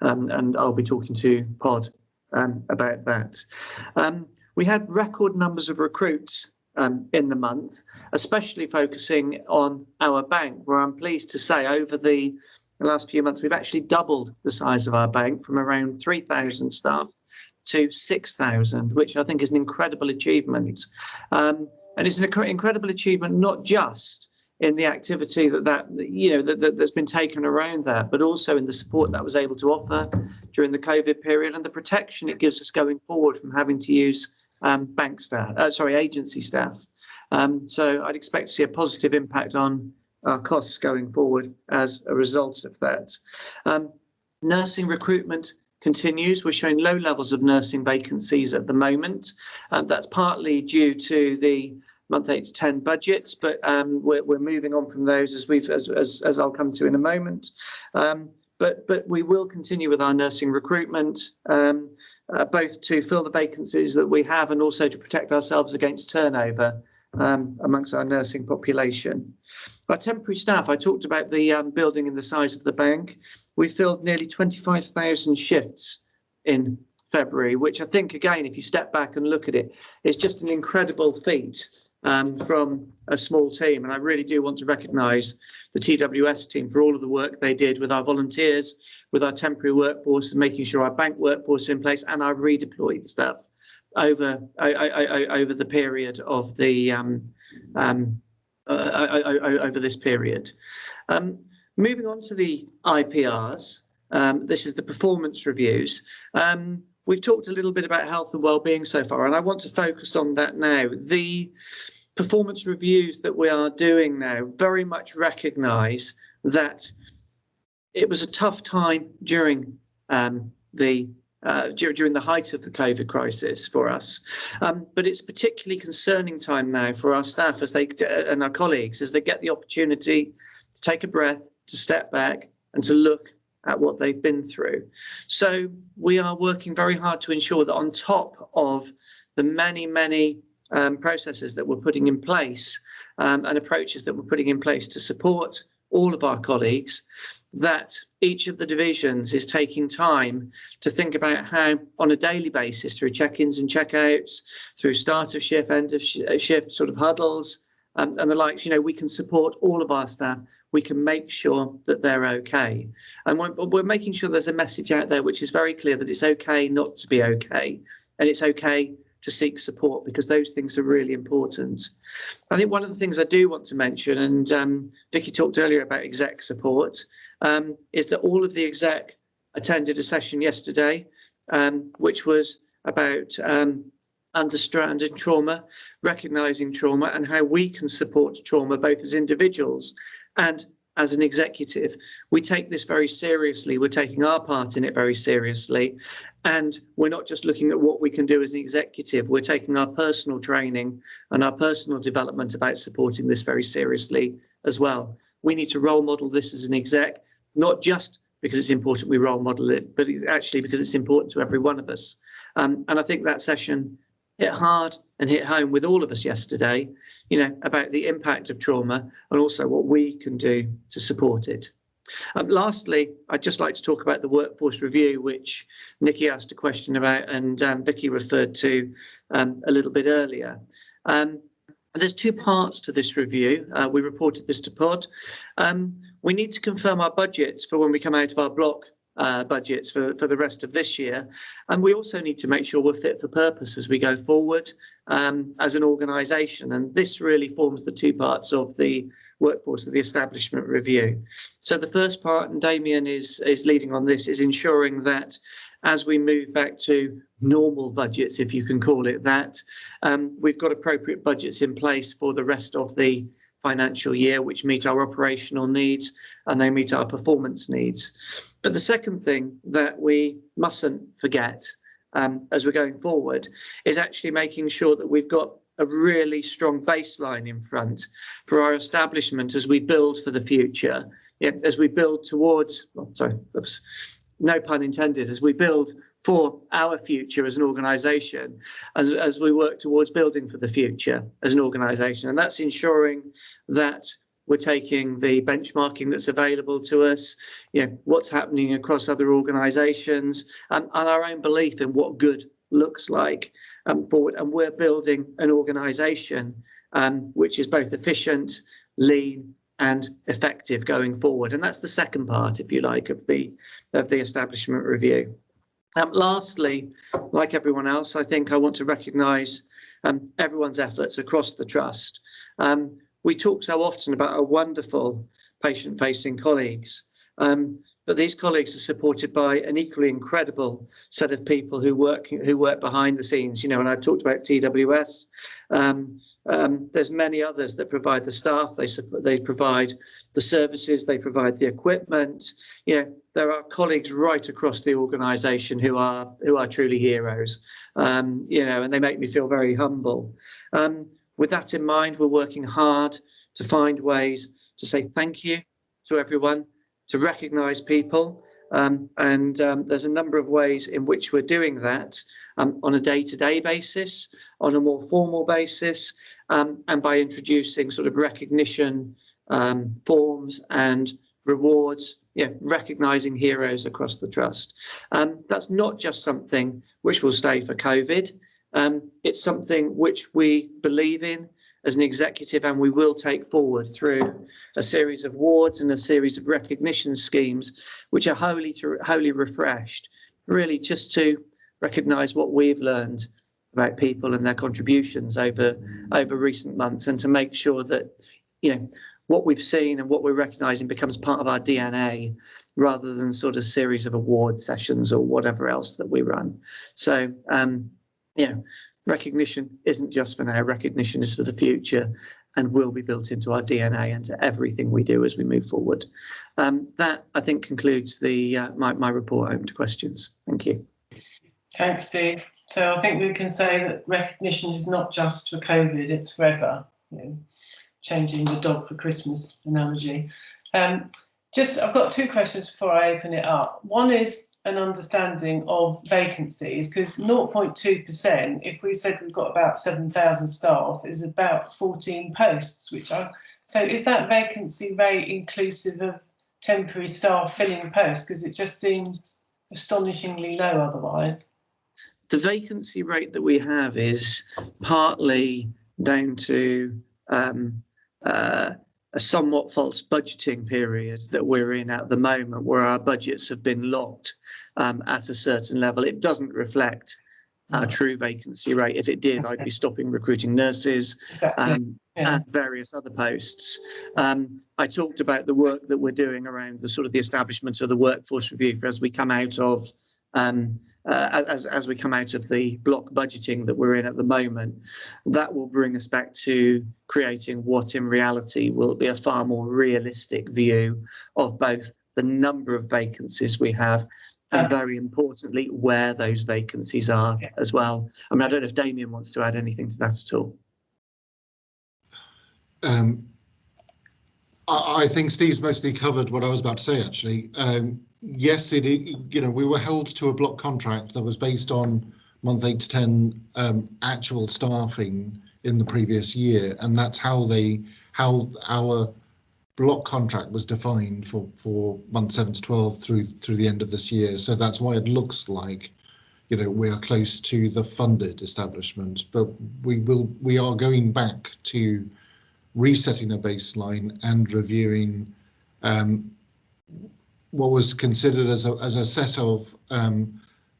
And I'll be talking to Pod about that. We had record numbers of recruits in the month, especially focusing on our bank, where I'm pleased to say over the last few months we've actually doubled the size of our bank from around 3,000 staff to 6,000, which I think is an incredible achievement. And it's an incredible achievement not just in the activity that's been taken around that, but also in the support that was able to offer during the COVID period and the protection it gives us going forward from having to use agency staff. So I'd expect to see a positive impact on our costs going forward as a result of that. Nursing recruitment continues. We're showing low levels of nursing vacancies at the moment. That's partly due to the month 8 to 10 budgets, but we're moving on from those as I'll come to in a moment. But we will continue with our nursing recruitment, both to fill the vacancies that we have and also to protect ourselves against turnover amongst our nursing population. Our temporary staff, I talked about the building and the size of the bank. We filled nearly 25,000 shifts in February, which I think, again, if you step back and look at it, is just an incredible feat from a small team. And I really do want to recognise the TWS team for all of the work they did with our volunteers, with our temporary workforce, and making sure our bank workforce is in place and our redeployed staff over the period of the over this period. Moving on to the IPRs, this is the performance reviews. We've talked a little bit about health and wellbeing so far, and I want to focus on that now. The performance reviews that we are doing now very much recognise that it was a tough time during the height of the COVID crisis for us, but it's a particularly concerning time now for our staff and our colleagues as they get the opportunity to take a breath, to step back and to look at what they've been through. So we are working very hard to ensure that on top of the many processes that we're putting in place and approaches that we're putting in place to support all of our colleagues, that each of the divisions is taking time to think about how on a daily basis, through check-ins and check-outs, through start of shift, end of shift sort of huddles and the likes, we can support all of our staff. We can make sure that they're okay. And we're making sure there's a message out there which is very clear that it's okay not to be okay. And it's okay to seek support, because those things are really important. I think one of the things I do want to mention, and Vicky talked earlier about exec support, is that all of the exec attended a session yesterday, which was about understanding trauma, recognising trauma, and how we can support trauma both as individuals and as an executive. We take this very seriously. We're taking our part in it very seriously. And we're not just looking at what we can do as an executive. We're taking our personal training and our personal development about supporting this very seriously as well. We need to role model this as an exec, not just because it's important we role model it, but it's actually because it's important to every one of us. And I think that session hit hard and hit home with all of us yesterday, about the impact of trauma and also what we can do to support it. Lastly, I'd just like to talk about the workforce review, which Nikki asked a question about and Vicky referred to a little bit earlier. There's two parts to this review. We reported this to Pod. We need to confirm our budgets for when we come out of our block budgets for the rest of this year. And we also need to make sure we're fit for purpose as we go forward as an organisation. And this really forms the two parts of the workforce of the establishment review. So the first part, and Damien is leading on this, is ensuring that as we move back to normal budgets, if you can call it that, we've got appropriate budgets in place for the rest of the financial year, which meet our operational needs and they meet our performance needs. But the second thing that we mustn't forget as we're going forward is actually making sure that we've got a really strong baseline in front for our establishment as we build for the future, as we build towards, no pun intended, as we build for our future as an organisation, as we work towards building for the future as an organisation. And that's ensuring that we're taking the benchmarking that's available to us, what's happening across other organisations, and our own belief in what good looks like forward. And we're building an organisation which is both efficient, lean, and effective going forward. And that's the second part, if you like, of the establishment review. Lastly, like everyone else, I think I want to recognise everyone's efforts across the trust. we talk so often about our wonderful patient-facing colleagues, but these colleagues are supported by an equally incredible set of people who work behind the scenes. You know, and I've talked about TWS. There's many others that provide the staff. They provide the services. They provide the equipment. You know, there are colleagues right across the organisation who are truly heroes. You know, and they make me feel very humble. With that in mind, we're working hard to find ways to say thank you to everyone, to recognise people, and there's a number of ways in which we're doing that on a day-to-day basis, on a more formal basis, and by introducing sort of recognition forms and rewards, recognising heroes across the trust. That's not just something which will stay for COVID. It's something which we believe in as an executive, and we will take forward through a series of awards and a series of recognition schemes, which are wholly refreshed, really just to recognise what we've learned about people and their contributions over recent months, and to make sure that, you know, what we've seen and what we're recognising becomes part of our DNA, rather than sort of series of award sessions or whatever else that we run. So, recognition isn't just for now. Recognition is for the future, and will be built into our DNA and to everything we do as we move forward. That, I think, concludes the my report. Open to questions. Thank you. Thanks, Steve. So I think we can say that recognition is not just for COVID; it's forever. You know, changing the dog for Christmas analogy. I've got two questions before I open it up. One is an understanding of vacancies, because 0.2%, if we said we've got about 7,000 staff, is about 14 posts, so is that vacancy rate inclusive of temporary staff filling posts? Because it just seems astonishingly low otherwise. The vacancy rate that we have is partly down to a somewhat false budgeting period that we're in at the moment, where our budgets have been locked at a certain level. It doesn't reflect our true vacancy rate. If it did, I'd be stopping recruiting nurses and various other posts. I talked about the work that we're doing around the establishment of the workforce review for as we come out of as we come out of the block budgeting that we're in at the moment. That will bring us back to creating what in reality will be a far more realistic view of both the number of vacancies we have and, very importantly, where those vacancies are as well. I mean, I don't know if Damien wants to add anything to that at all. I think Steve's mostly covered what I was about to say, actually. Yes, we were held to a block contract that was based on month 8 to 10 actual staffing in the previous year, and that's how our block contract was defined for month 7 to 12 through the end of this year. So that's why it looks like, we are close to the funded establishment, but we are going back to resetting a baseline and reviewing what was considered as a set of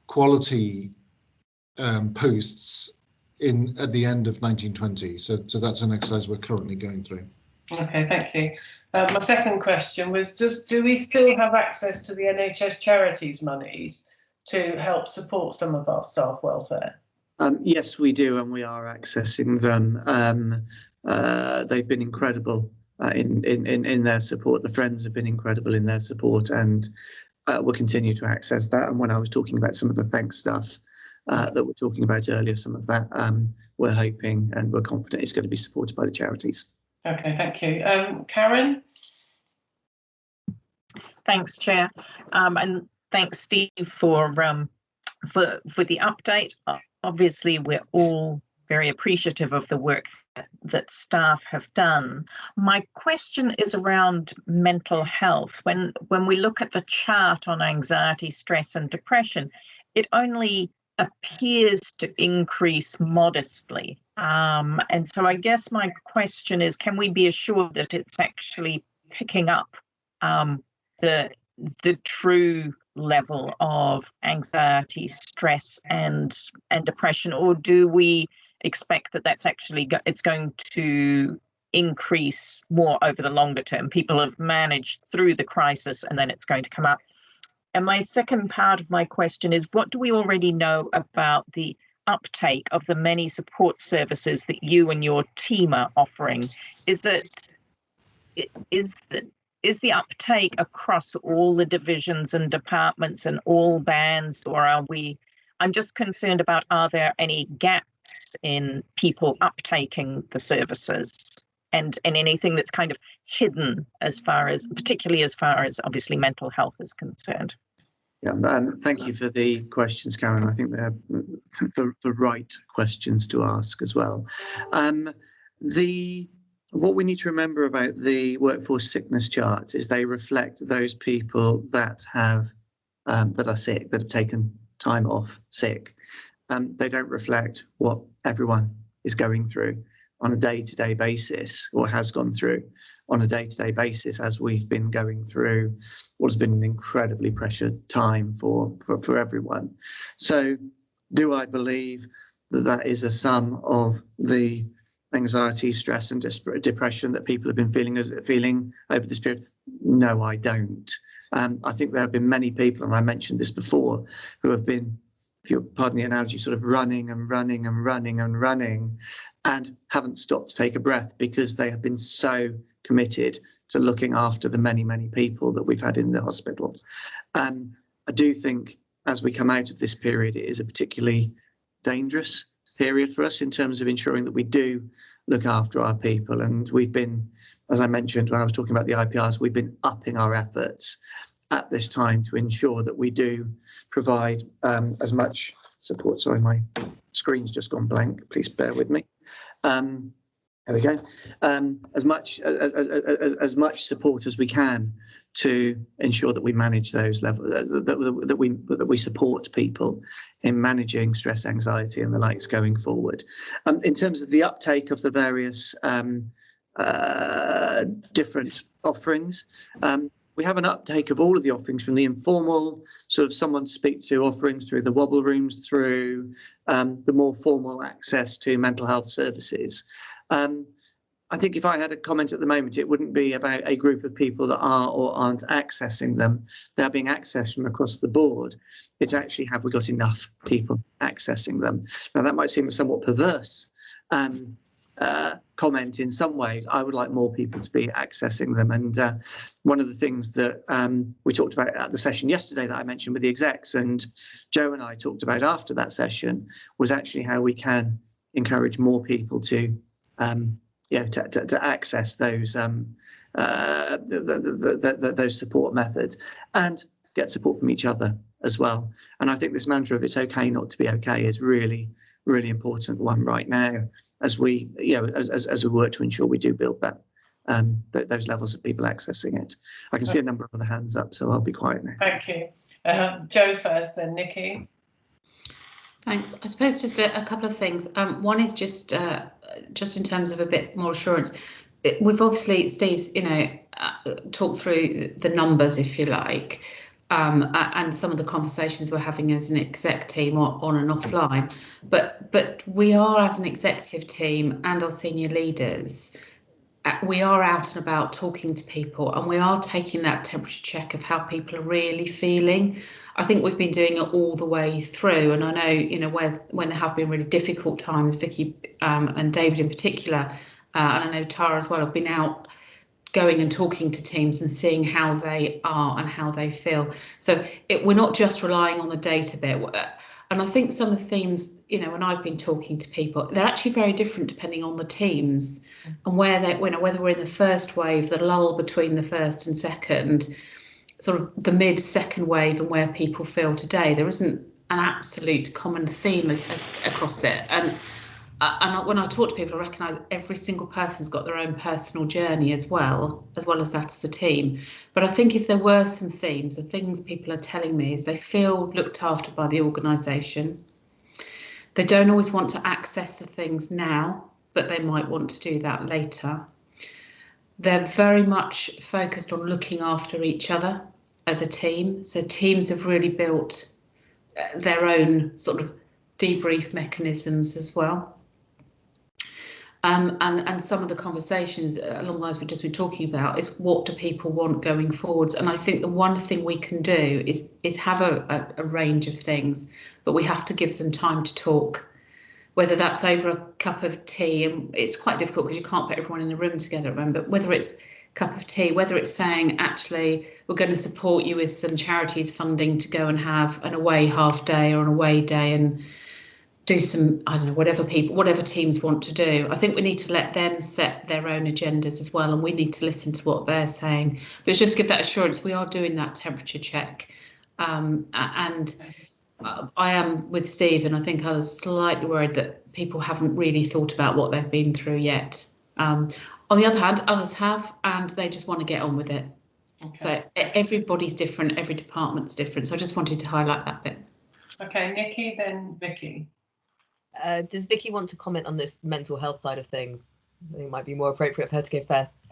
quality posts at the end of 1920. So that's an exercise we're currently going through. Okay, thank you. My second question was, do we still have access to the NHS charities monies to help support some of our staff welfare? Yes, we do, and we are accessing them. They've been incredible in their support. The Friends have been incredible in their support, and we'll continue to access that. And when I was talking about some of the thanks stuff that we're talking about earlier, some of that we're hoping and we're confident is going to be supported by the charities. Okay, thank you. Karen? Thanks, Chair, and thanks, Steve, for the update. Obviously, we're all very appreciative of the work that staff have done. My question is around mental health. When we look at the chart on anxiety, stress and depression, it only appears to increase modestly. And so I guess my question is, can we be assured that it's actually picking up the true level of anxiety, stress and depression, or do we expect that that's actually it's going to increase more over the longer term. People have managed through the crisis and then it's going to come up. And my second part of my question is, what do we already know about the uptake of the many support services that you and your team are offering? Is the uptake across all the divisions and departments and all bands, or I'm just concerned about, are there any gaps in people uptaking the services and anything that's kind of hidden particularly as far as obviously mental health is concerned? Yeah, thank you for the questions, Karen. I think they're the right questions to ask as well. What we need to remember about the workforce sickness charts is they reflect those people that are sick, that have taken time off sick. They don't reflect what everyone is going through on a day-to-day basis, or has gone through on a day-to-day basis, as we've been going through what has been an incredibly pressured time for everyone. So do I believe that is a sum of the anxiety, stress and depression that people have been feeling over this period? No, I don't. I think there have been many people, and I mentioned this before, who have been, if you'll pardon the analogy, sort of running and running and running and running, and haven't stopped to take a breath because they have been so committed to looking after the many, many people that we've had in the hospital. I do think as we come out of this period, it is a particularly dangerous period for us in terms of ensuring that we do look after our people. And we've been, as I mentioned when I was talking about the IPRs, we've been upping our efforts at this time to ensure that we do provide as much support. Sorry, my screen's just gone blank. Please bear with me. There we go. As much support as we can to ensure that we manage those levels, that we support people in managing stress, anxiety, and the likes going forward. In terms of the uptake of the various different offerings, we have an uptake of all of the offerings, from the informal sort of someone to speak to offerings, through the wobble rooms, through the more formal access to mental health services. I think if I had a comment at the moment, it wouldn't be about a group of people that are or aren't accessing them. They're being accessed from across the board. It's actually, have we got enough people accessing them? Now, that might seem a somewhat perverse comment in some ways. I would like more people to be accessing them. And one of the things that we talked about at the session yesterday that I mentioned with the execs, and Joe and I talked about after that session, was actually how we can encourage more people to to access those those support methods and get support from each other as well. And I think this mantra of "it's okay not to be okay" is really, really important one right now, as we as we work to ensure we do build that those levels of people accessing it. I can see a number of other hands up, so I'll be quiet now. Thank you. Joe first, then Nikki. Thanks. I suppose just a couple of things. One is just in terms of a bit more assurance. We've obviously, Steve's, talked through the numbers, if you like, and some of the conversations we're having as an exec team on and offline. But we are, as an executive team and our senior leaders, we are out and about talking to people, and we are taking that temperature check of how people are really feeling. I think we've been doing it all the way through, and I know, when there have been really difficult times, Vicky and David in particular, and I know Tara as well, have been out going and talking to teams and seeing how they are and how they feel. So we're not just relying on the data bit. And I think some of the themes, when I've been talking to people, they're actually very different depending on the teams and whether we're in the first wave, the lull between the first and second, sort of the mid-second wave, and where people feel today. There isn't an absolute common theme across it. And when I talk to people, I recognise every single person's got their own personal journey as well as that as a team. But I think if there were some themes, the things people are telling me is they feel looked after by the organisation. They don't always want to access the things now, but they might want to do that later. They're very much focused on looking after each other as a team. So teams have really built their own sort of debrief mechanisms as well. And some of the conversations along the lines we've just been talking about is what do people want going forwards? And I think the one thing we can do is have a range of things, but we have to give them time to talk, whether that's over a cup of tea, and it's quite difficult because you can't put everyone in a room together, remember, but whether it's a cup of tea, whether it's saying, actually, we're going to support you with some charities funding to go and have an away half day or an away day and do some, I don't know, whatever teams want to do. I think we need to let them set their own agendas as well, and we need to listen to what they're saying. But it's just give that assurance we are doing that temperature check. And I am with Steve, and I think I was slightly worried that people haven't really thought about what they've been through yet. On the other hand, others have, and they just want to get on with it. Okay. So everybody's different, every department's different. So I just wanted to highlight that bit. Okay, Nikki, then Vicky. Does Vicky want to comment on this mental health side of things? I think it might be more appropriate for her to go first.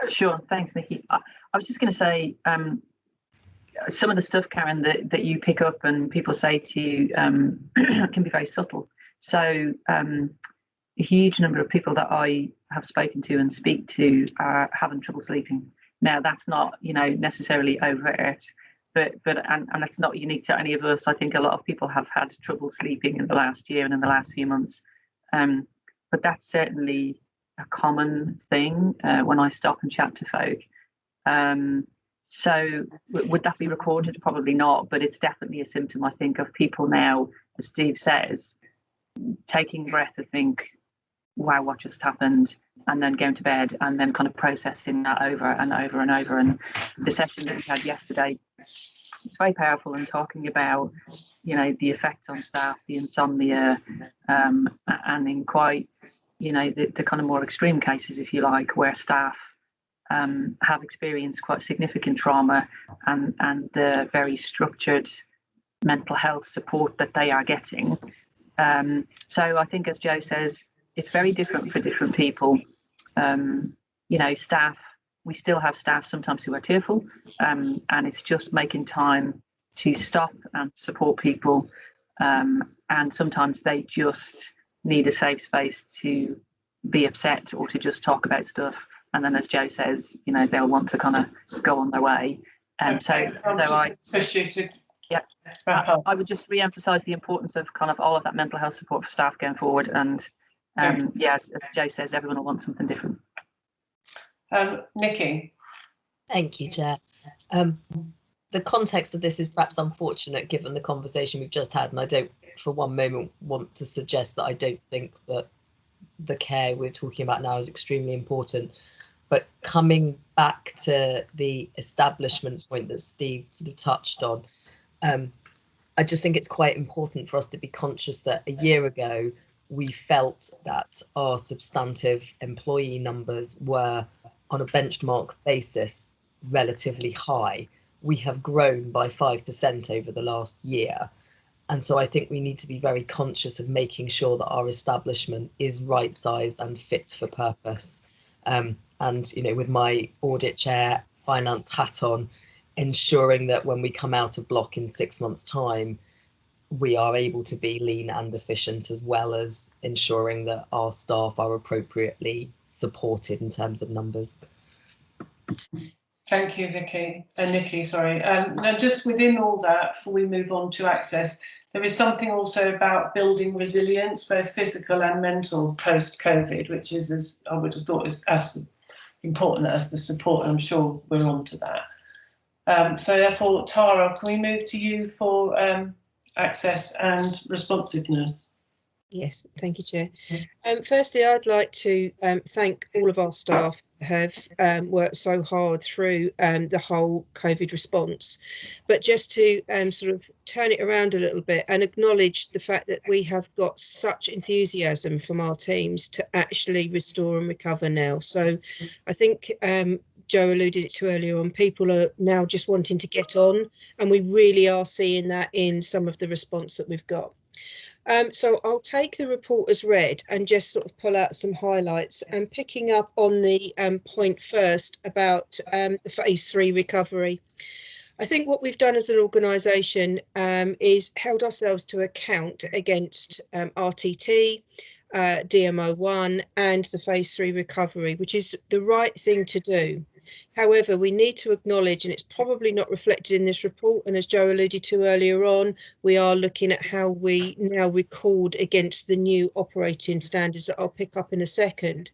Sure, thanks, Nikki. I was just going to say, some of the stuff, Karen, that you pick up and people say to you can be very subtle. So a huge number of people that I have spoken to and speak to are having trouble sleeping. Now, that's not, necessarily overt, but it's not unique to any of us. I think a lot of people have had trouble sleeping in the last year and in the last few months. But that's certainly a common thing when I stop and chat to folk. So would that be recorded? Probably not, but it's definitely a symptom, I think, of people now, as Steve says, taking breath to think, wow, what just happened, and then going to bed and then kind of processing that over and over and over. And the session that we had yesterday, it's very powerful and talking about, the effect on staff, the insomnia, and in quite, the kind of more extreme cases, if you like, where staff have experienced quite significant trauma and the very structured mental health support that they are getting. So I think, as Joe says, it's very different for different people. Staff, we still have staff sometimes who are tearful, and it's just making time to stop and support people. And sometimes they just need a safe space to be upset or to just talk about stuff. And then, as Joe says, they'll want to kind of go on their way. I would just re-emphasise the importance of kind of all of that mental health support for staff going forward. And as Joe says, everyone will want something different. Nikki. Thank you, Chair. The context of this is perhaps unfortunate given the conversation we've just had, and I don't for one moment want to suggest that I don't think that the care we're talking about now is extremely important. But coming back to the establishment point that Steve sort of touched on, I just think it's quite important for us to be conscious that a year ago, we felt that our substantive employee numbers were, on a benchmark basis, relatively high. We have grown by 5% over the last year. And so I think we need to be very conscious of making sure that our establishment is right-sized and fit for purpose. And, with my audit chair, finance hat on, ensuring that when we come out of block in 6 months' time, we are able to be lean and efficient, as well as ensuring that our staff are appropriately supported in terms of numbers. Thank you, Nikki, sorry. Now, just within all that, before we move on to access, there is something also about building resilience, both physical and mental, post-COVID, which is, as I would have thought, is as important as the support. I'm sure we're on to that. So therefore, Tara, can we move to you for access and responsiveness? Yes, thank you, Chair. Firstly, I'd like to thank all of our staff who have worked so hard through the whole COVID response, but just to sort of turn it around a little bit and acknowledge the fact that we have got such enthusiasm from our teams to actually restore and recover now. So I think Joe alluded to earlier on, people are now just wanting to get on, and we really are seeing that in some of the response that we've got. So I'll take the report as read and just sort of pull out some highlights, and picking up on the point first about the phase 3 recovery. I think what we've done as an organisation is held ourselves to account against RTT, DMO1 and the phase 3 recovery, which is the right thing to do. However, we need to acknowledge, and it's probably not reflected in this report, and as Joe alluded to earlier on, we are looking at how we now record against the new operating standards that I'll pick up in a second.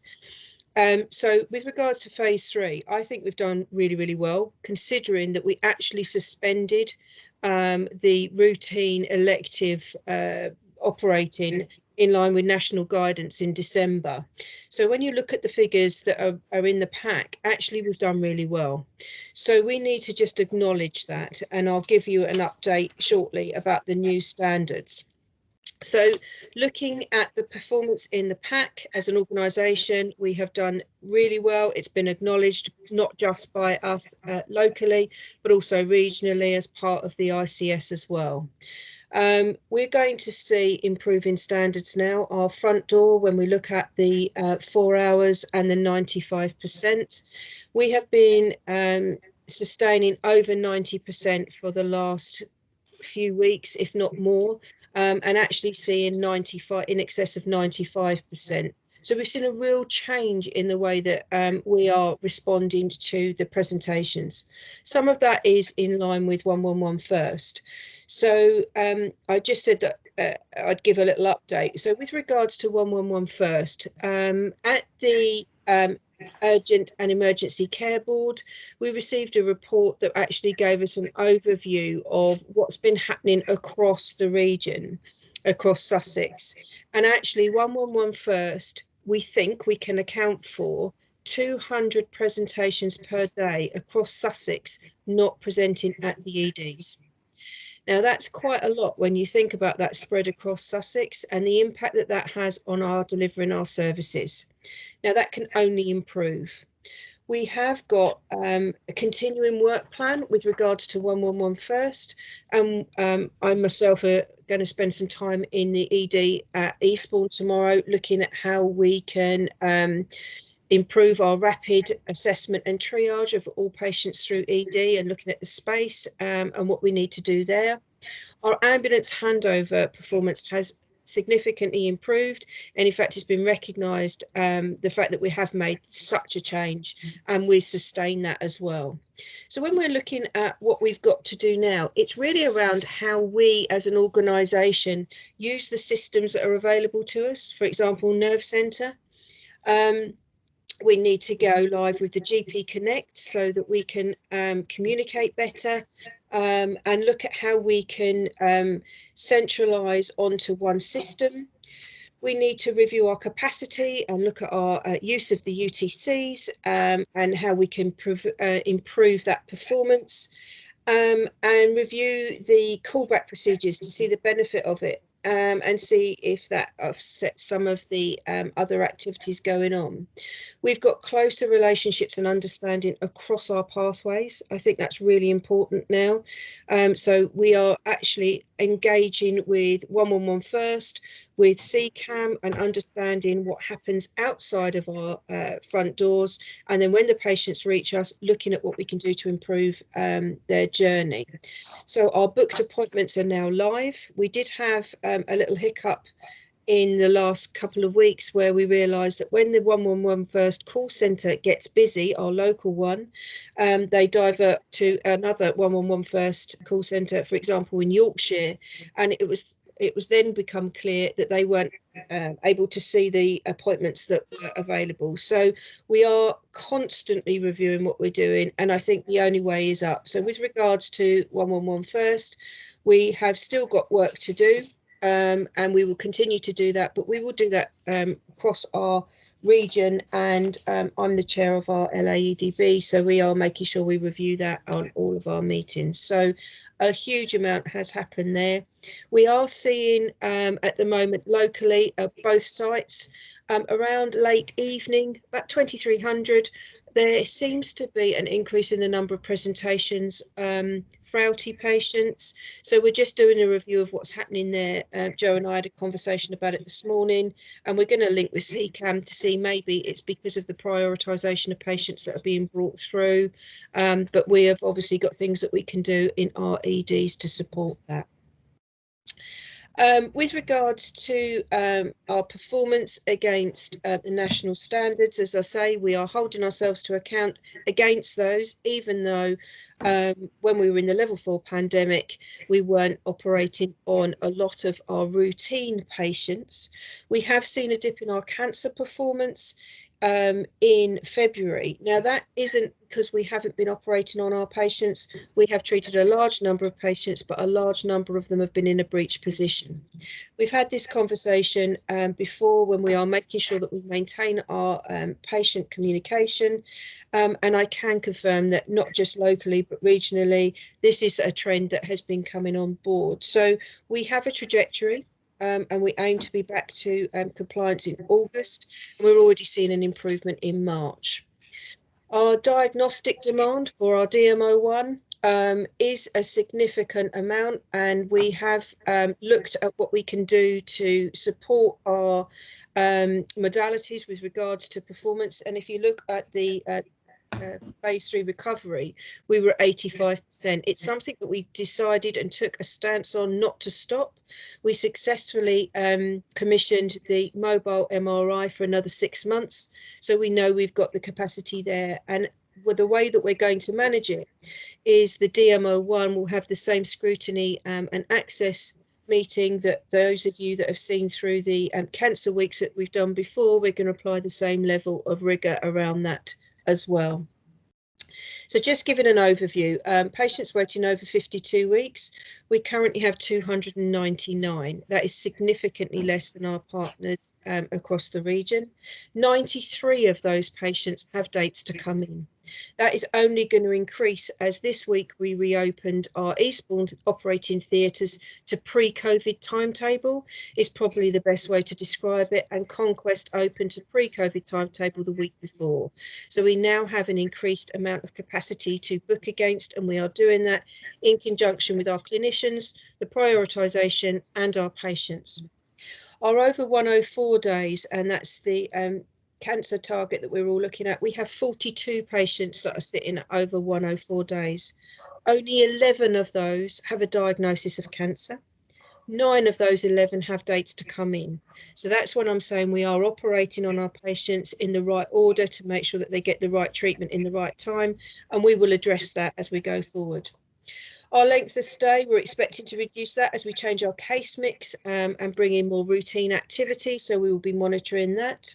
So with regards to phase 3, I think we've done really, really well, considering that we actually suspended the routine elective operating in line with national guidance in December. So when you look at the figures that are in the pack, actually we've done really well. So we need to just acknowledge that, and I'll give you an update shortly about the new standards. So looking at the performance in the pack as an organisation, we have done really well. It's been acknowledged not just by us locally, but also regionally as part of the ICS as well. We're going to see improving standards now. Our front door, when we look at the 4 hours and the 95%, we have been sustaining over 90% for the last few weeks, if not more, and actually seeing 95 in excess of 95%. So we've seen a real change in the way that we are responding to the presentations. Some of that is in line with 111 first. So I just said that I'd give a little update. So with regards to 111 first, at the Urgent and Emergency Care Board, we received a report that actually gave us an overview of what's been happening across the region, across Sussex. And actually 111 first, we think we can account for 200 presentations per day across Sussex not presenting at the EDs. Now, that's quite a lot when you think about that spread across Sussex and the impact that that has on our delivering our services. Now, that can only improve. We have got a continuing work plan with regards to 111 first, and I myself are going to spend some time in the ED at Eastbourne tomorrow looking at how we can improve our rapid assessment and triage of all patients through ED and looking at the space and what we need to do there. Our ambulance handover performance has significantly improved, and in fact it's been recognised, the fact that we have made such a change, and we sustain that as well. So when we're looking at what we've got to do now, it's really around how we as an organisation use the systems that are available to us. For example, Nerve Centre. We need to go live with the GP Connect so that we can communicate better and look at how we can centralise onto one system. We need to review our capacity and look at our use of the UTCs and how we can improve that performance, and review the callback procedures to see the benefit of it. And see if that offsets some of the other activities going on. We've got closer relationships and understanding across our pathways. I think that's really important now. So we are actually engaging with 111 first, with CCAM, and understanding what happens outside of our front doors. And then when the patients reach us, looking at what we can do to improve their journey. So our booked appointments are now live. We did have a little hiccup in the last couple of weeks where we realised that when the 111 first call centre gets busy, our local one, they divert to another 111 first call centre, for example, in Yorkshire, and it was then become clear that they weren't able to see the appointments that were available. So we are constantly reviewing what we're doing, and I think the only way is up. So with regards to 111 first, we have still got work to do, and we will continue to do that, but we will do that across our region, and I'm the chair of our LAEDB, so we are making sure we review that on all of our meetings. So a huge amount has happened there. We are seeing at the moment locally at both sites around late evening, about 2300, there seems to be an increase in the number of presentations, frailty patients. So we're just doing a review of what's happening there. Joe and I had a conversation about it this morning, and we're going to link with CCAM to see maybe it's because of the prioritisation of patients that are being brought through. But we have obviously got things that we can do in our EDs to support that. With regards to our performance against the national standards, as I say, we are holding ourselves to account against those, even though when we were in the level 4 pandemic, we weren't operating on a lot of our routine patients. We have seen a dip in our cancer performance in February. Now, that isn't because we haven't been operating on our patients. We have treated a large number of patients, but a large number of them have been in a breach position. We've had this conversation before when we are making sure that we maintain our patient communication. And I can confirm that not just locally, but regionally, this is a trend that has been coming on board. So we have a trajectory. And we aim to be back to compliance in August. And we're already seeing an improvement in March. Our diagnostic demand for our DMO1 is a significant amount, and we have looked at what we can do to support our modalities with regards to performance. And if you look at the phase 3 recovery, we were 85%. It's something that we decided and took a stance on not to stop. We successfully commissioned the mobile MRI for another 6 months, so we know we've got the capacity there. And with the way that we're going to manage it is the DMO1 will have the same scrutiny and access meeting that those of you that have seen through the cancer weeks that we've done before, we're going to apply the same level of rigour around that as well. So just giving an overview, patients waiting over 52 weeks, we currently have 299. That is significantly less than our partners across the region. 93 of those patients have dates to come in. That is only going to increase as this week we reopened our Eastbourne operating theatres to pre-COVID timetable is probably the best way to describe it, and Conquest opened to pre-COVID timetable the week before. So we now have an increased amount of capacity to book against, and we are doing that in conjunction with our clinicians, the prioritisation and our patients. Our over 104 days, and that's the cancer target that we're all looking at, we have 42 patients that are sitting at over 104 days. Only 11 of those have a diagnosis of cancer. 9 of those 11 have dates to come in. So that's what I'm saying, we are operating on our patients in the right order to make sure that they get the right treatment in the right time, and we will address that as we go forward. Our length of stay, we're expecting to reduce that as we change our case mix and bring in more routine activity, so we will be monitoring that.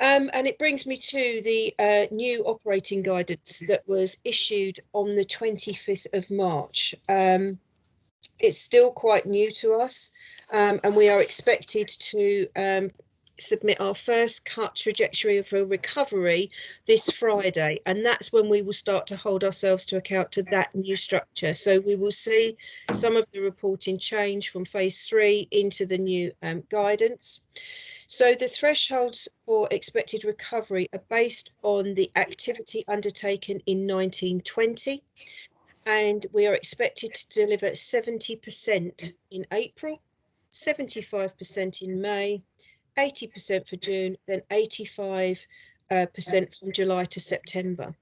And it brings me to the new operating guidance that was issued on the 25th of March. It's still quite new to us, and we are expected to submit our first cut trajectory of a recovery this Friday, and that's when we will start to hold ourselves to account to that new structure. So we will see some of the reporting change from phase 3 into the new guidance. So the thresholds for expected recovery are based on the activity undertaken in 1920, and we are expected to deliver 70% in April, 75% in May, 80% for June, then 85% from July to September.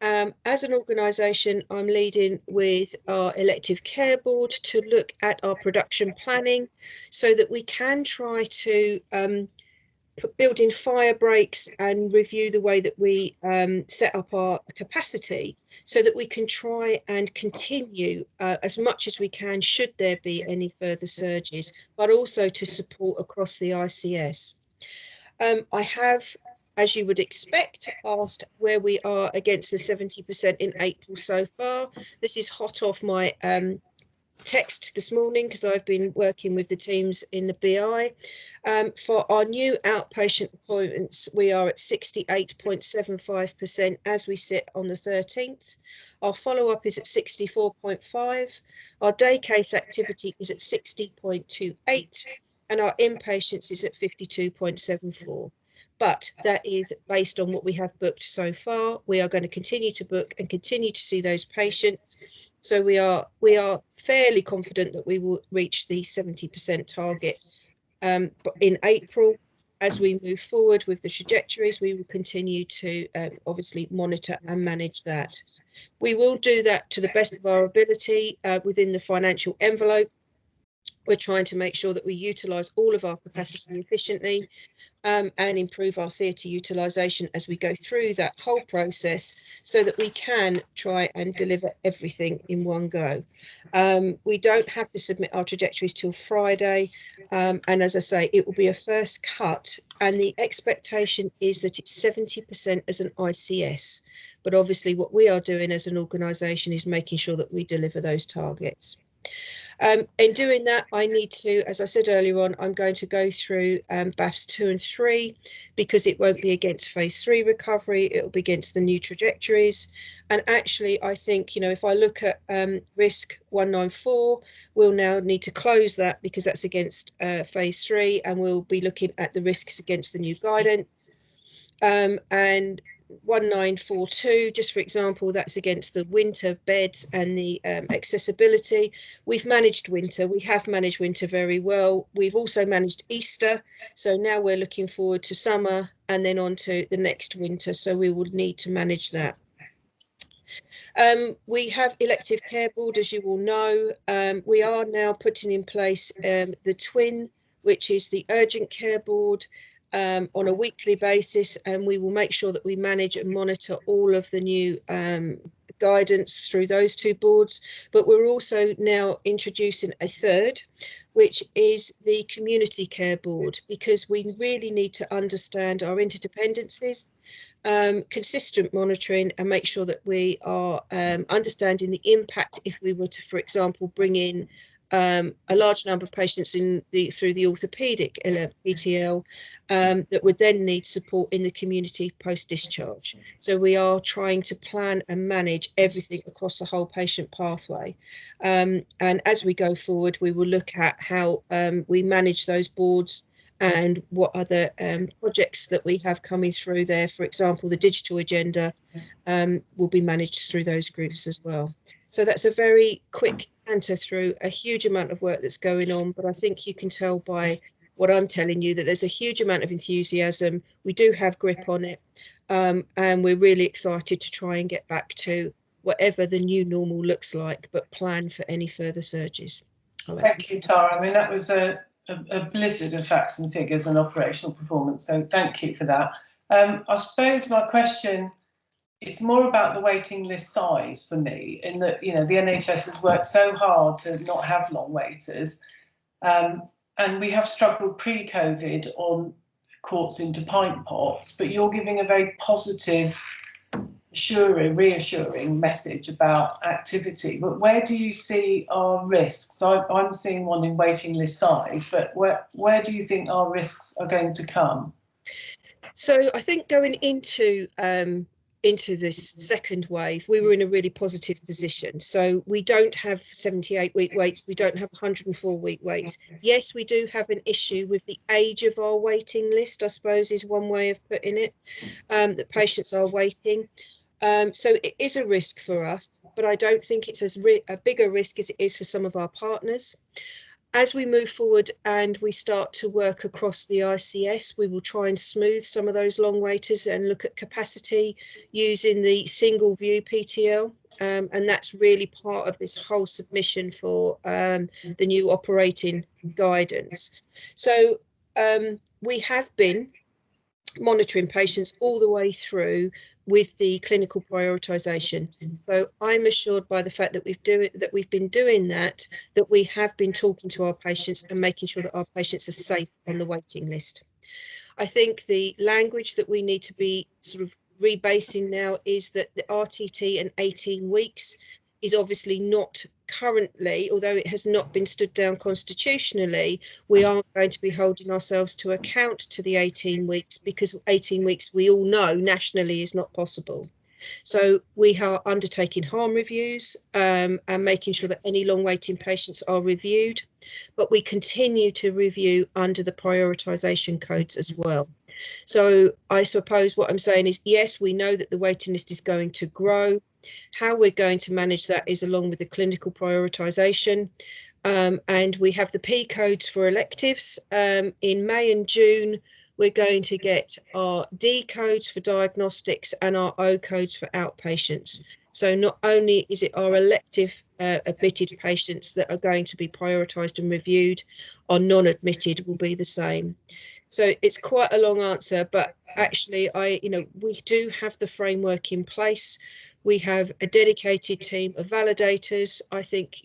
As an organisation, I'm leading with our elective care board to look at our production planning so that we can try to build in fire breaks and review the way that we set up our capacity so that we can try and continue as much as we can should there be any further surges, but also to support across the ICS. I have, as you would expect, asked where we are against the 70% in April so far. This is hot off my text this morning because I've been working with the teams in the BI. For our new outpatient appointments, we are at 68.75% as we sit on the 13th. Our follow-up is at 64.5%. Our day case activity is at 60.28%, and our inpatients is at 52.74%. But that is based on what we have booked so far. We are going to continue to book and continue to see those patients. So we are fairly confident that we will reach the 70% target in April. As we move forward with the trajectories, we will continue to obviously monitor and manage that. We will do that to the best of our ability within the financial envelope. We're trying to make sure that we utilise all of our capacity efficiently, and improve our theatre utilisation as we go through that whole process, so that we can try and deliver everything in one go. We don't have to submit our trajectories till Friday, and as I say, it will be a first cut, and the expectation is that it's 70% as an ICS. But obviously what we are doing as an organisation is making sure that we deliver those targets. In doing that, I need to, as I said earlier on, I'm going to go through BAFs 2 and 3, because it won't be against phase 3 recovery, it will be against the new trajectories. And actually, I think, you know, if I look at risk 194, we'll now need to close that, because that's against phase 3, and we'll be looking at the risks against the new guidance. And 1942, just for example, that's against the winter beds and the accessibility. We've managed winter, we have managed winter very well. We've also managed Easter, so now we're looking forward to summer and then on to the next winter, so we will need to manage that. We have elective care board, as you all know. We are now putting in place the twin, which is the urgent care board, on a weekly basis, and we will make sure that we manage and monitor all of the new guidance through those two boards. But we're also now introducing a third, which is the community care board, because we really need to understand our interdependencies, consistent monitoring, and make sure that we are understanding the impact if we were to, for example, bring in a large number of patients through the orthopaedic PTL that would then need support in the community post-discharge. So we are trying to plan and manage everything across the whole patient pathway. And as we go forward, we will look at how we manage those boards and what other projects that we have coming through there. For example, the digital agenda will be managed through those groups as well. So that's a very quick canter through a huge amount of work that's going on, but I think you can tell by what I'm telling you that there's a huge amount of enthusiasm. We do have grip on it, and we're really excited to try and get back to whatever the new normal looks like, but plan for any further surges. Thank you, Tara. I mean, that was a blizzard of facts and figures and operational performance, so thank you for that. I suppose my question, it's more about the waiting list size for me, in that, you know, the NHS has worked so hard to not have long waiters, and we have struggled pre-COVID on courts into pint pots, but you're giving a very positive, reassuring message about activity. But where do you see our risks? I'm seeing one in waiting list size, but where do you think our risks are going to come? So I think going into this second wave, we were in a really positive position. So we don't have 78-week waits, we don't have 104-week waits. Yes, we do have an issue with the age of our waiting list, I suppose is one way of putting it, that patients are waiting. So it is a risk for us, but I don't think it's as a bigger risk as it is for some of our partners. As we move forward and we start to work across the ICS, we will try and smooth some of those long waiters and look at capacity using the single view PTL. And that's really part of this whole submission for the new operating guidance. So we have been monitoring patients all the way through with the clinical prioritisation. So I'm assured by the fact that we've been doing that we have been talking to our patients and making sure that our patients are safe on the waiting list. I think the language that we need to be sort of rebasing now is that the RTT and 18 weeks is obviously not currently, although it has not been stood down constitutionally, we are going to be holding ourselves to account to the 18 weeks, because 18 weeks, we all know, nationally is not possible. So we are undertaking harm reviews and making sure that any long waiting patients are reviewed, but we continue to review under the prioritisation codes as well. So I suppose what I'm saying is, yes, we know that the waiting list is going to grow. How we're going to manage that is along with the clinical prioritisation. And we have the P codes for electives. In May and June, we're going to get our D codes for diagnostics and our O codes for outpatients. So not only is it our elective admitted patients that are going to be prioritised and reviewed. Our non-admitted will be the same. So it's quite a long answer, but actually, we do have the framework in place. We have a dedicated team of validators. I think,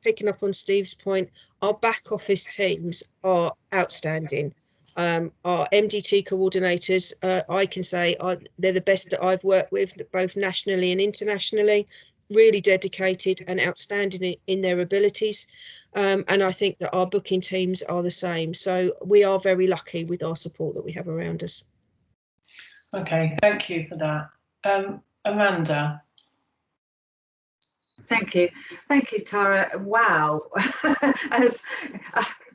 picking up on Steve's point, our back office teams are outstanding. Our MDT coordinators, I can say, they're the best that I've worked with, both nationally and internationally, really dedicated and outstanding in their abilities. And I think that our booking teams are the same. So we are very lucky with our support that we have around us. Okay, thank you for that. Amanda. Thank you, Tara. Wow,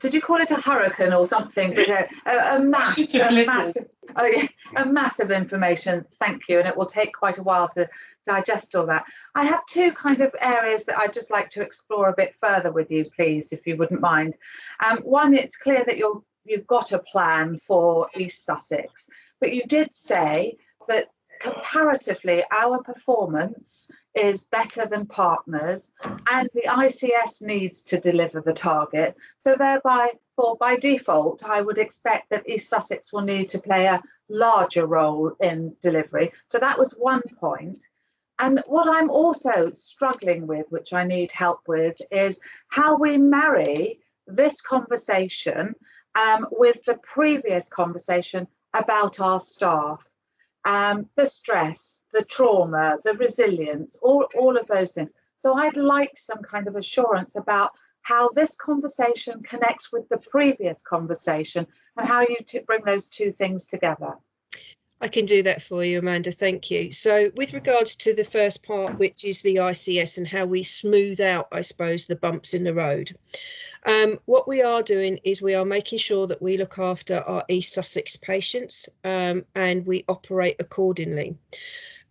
did you call it a hurricane or something? But a massive information. Thank you, and it will take quite a while to digest all that. I have two kind of areas that I'd just like to explore a bit further with you, please, if you wouldn't mind. One, it's clear that you've got a plan for East Sussex, but you did say that comparatively our performance is better than partners, and the ICS needs to deliver the target. So thereby, by default, I would expect that East Sussex will need to play a larger role in delivery. So that was one point. And what I'm also struggling with, which I need help with, is how we marry this conversation with the previous conversation about our staff. The stress, the trauma, the resilience, all of those things. So I'd like some kind of assurance about how this conversation connects with the previous conversation and how you bring those two things together. I can do that for you, Amanda. Thank you. So with regards to the first part, which is the ICS and how we smooth out, I suppose, the bumps in the road. What we are doing is we are making sure that we look after our East Sussex patients and we operate accordingly.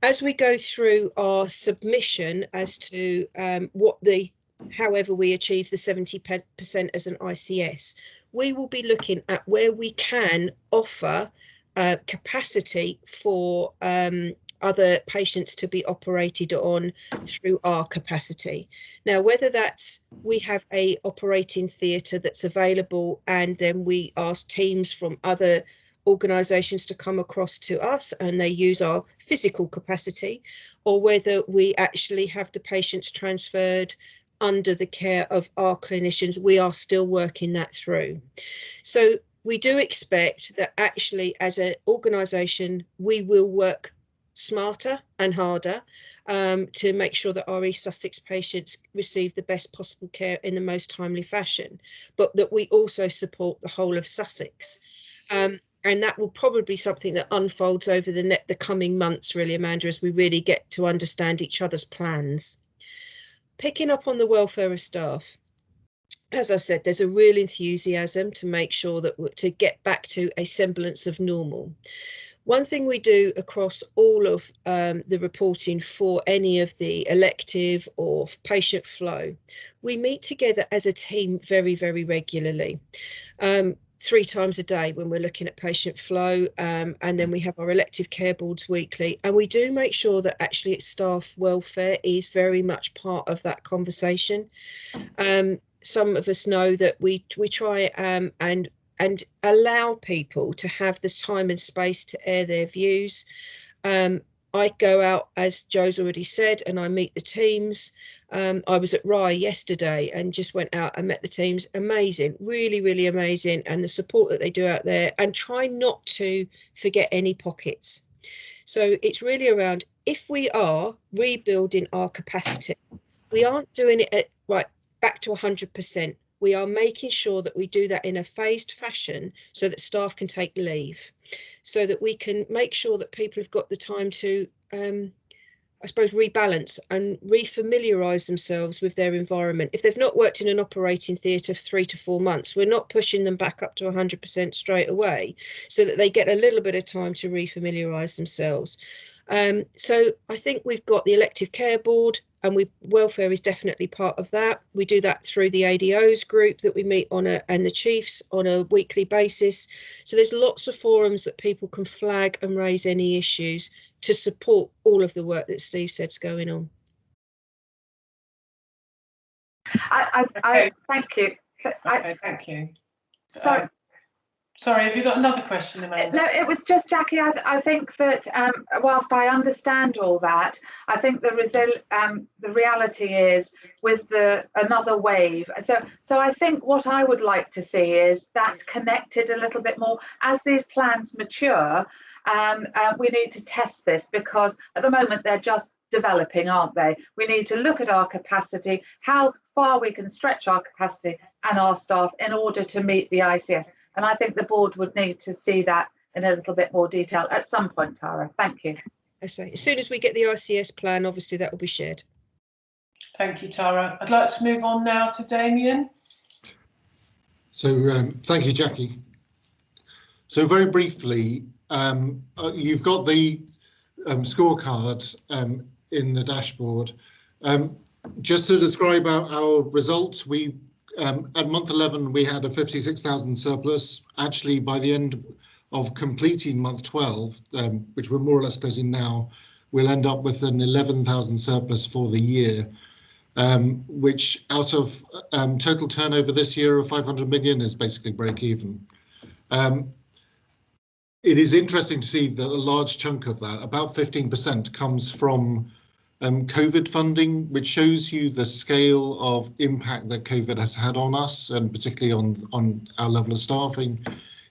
As we go through our submission as to however we achieve the 70% as an ICS, we will be looking at where we can offer capacity for other patients to be operated on through our capacity. Now, whether that's we have a operating theatre that's available and then we ask teams from other organisations to come across to us and they use our physical capacity, or whether we actually have the patients transferred under the care of our clinicians, we are still working that through. So we do expect that actually as an organisation, we will work smarter and harder to make sure that our East Sussex patients receive the best possible care in the most timely fashion, but that we also support the whole of Sussex. And that will probably be something that unfolds over the coming months, really, Amanda, as we really get to understand each other's plans. Picking up on the welfare of staff. As I said, there's a real enthusiasm to make sure that to get back to a semblance of normal. One thing we do across all of the reporting for any of the elective or patient flow, we meet together as a team very, very regularly. 3 times a day when we're looking at patient flow, and then we have our elective care boards weekly, and we do make sure that actually staff welfare is very much part of that conversation. Some of us know that we try and allow people to have this time and space to air their views. I go out, as Joe's already said, and I meet the teams. I was at Rye yesterday and just went out and met the teams. Amazing, really, really amazing. And the support that they do out there, and try not to forget any pockets. So it's really around, if we are rebuilding our capacity, we aren't doing it back to 100%. We are making sure that we do that in a phased fashion so that staff can take leave, so that we can make sure that people have got the time to, I suppose, rebalance and refamiliarise themselves with their environment. If they've not worked in an operating theatre for 3 to 4 months, we're not pushing them back up to 100% straight away, so that they get a little bit of time to refamiliarise themselves. So I think we've got the elective care board, and welfare is definitely part of that. We do that through the ADOs group that we meet on and the chiefs on a weekly basis. So there's lots of forums that people can flag and raise any issues to support all of the work that Steve said's going on. I thank you. Okay, thank you. Sorry. Sorry, have you got another question, Amanda? No, it was just, Jackie, I think that whilst I understand all that, I think the reality is with another wave. So I think what I would like to see is that connected a little bit more as these plans mature. We need to test this, because at the moment they're just developing, aren't they? We need to look at our capacity, how far we can stretch our capacity and our staff in order to meet the ICS. And I think the board would need to see that in a little bit more detail at some point, Tara. Thank you. I say, as soon as we get the ICS plan, obviously that will be shared. Thank you, Tara. I'd like to move on now to Damien. So thank you, Jackie. So very briefly, you've got the scorecard in the dashboard. Just to describe our results, we at month 11 we had a 56,000 surplus. Actually, by the end of completing month 12, which we're more or less closing now, we'll end up with an 11,000 surplus for the year, which out of total turnover this year of 500 million is basically break even. It is interesting to see that a large chunk of that, about 15%, comes from COVID funding, which shows you the scale of impact that COVID has had on us, and particularly on our level of staffing.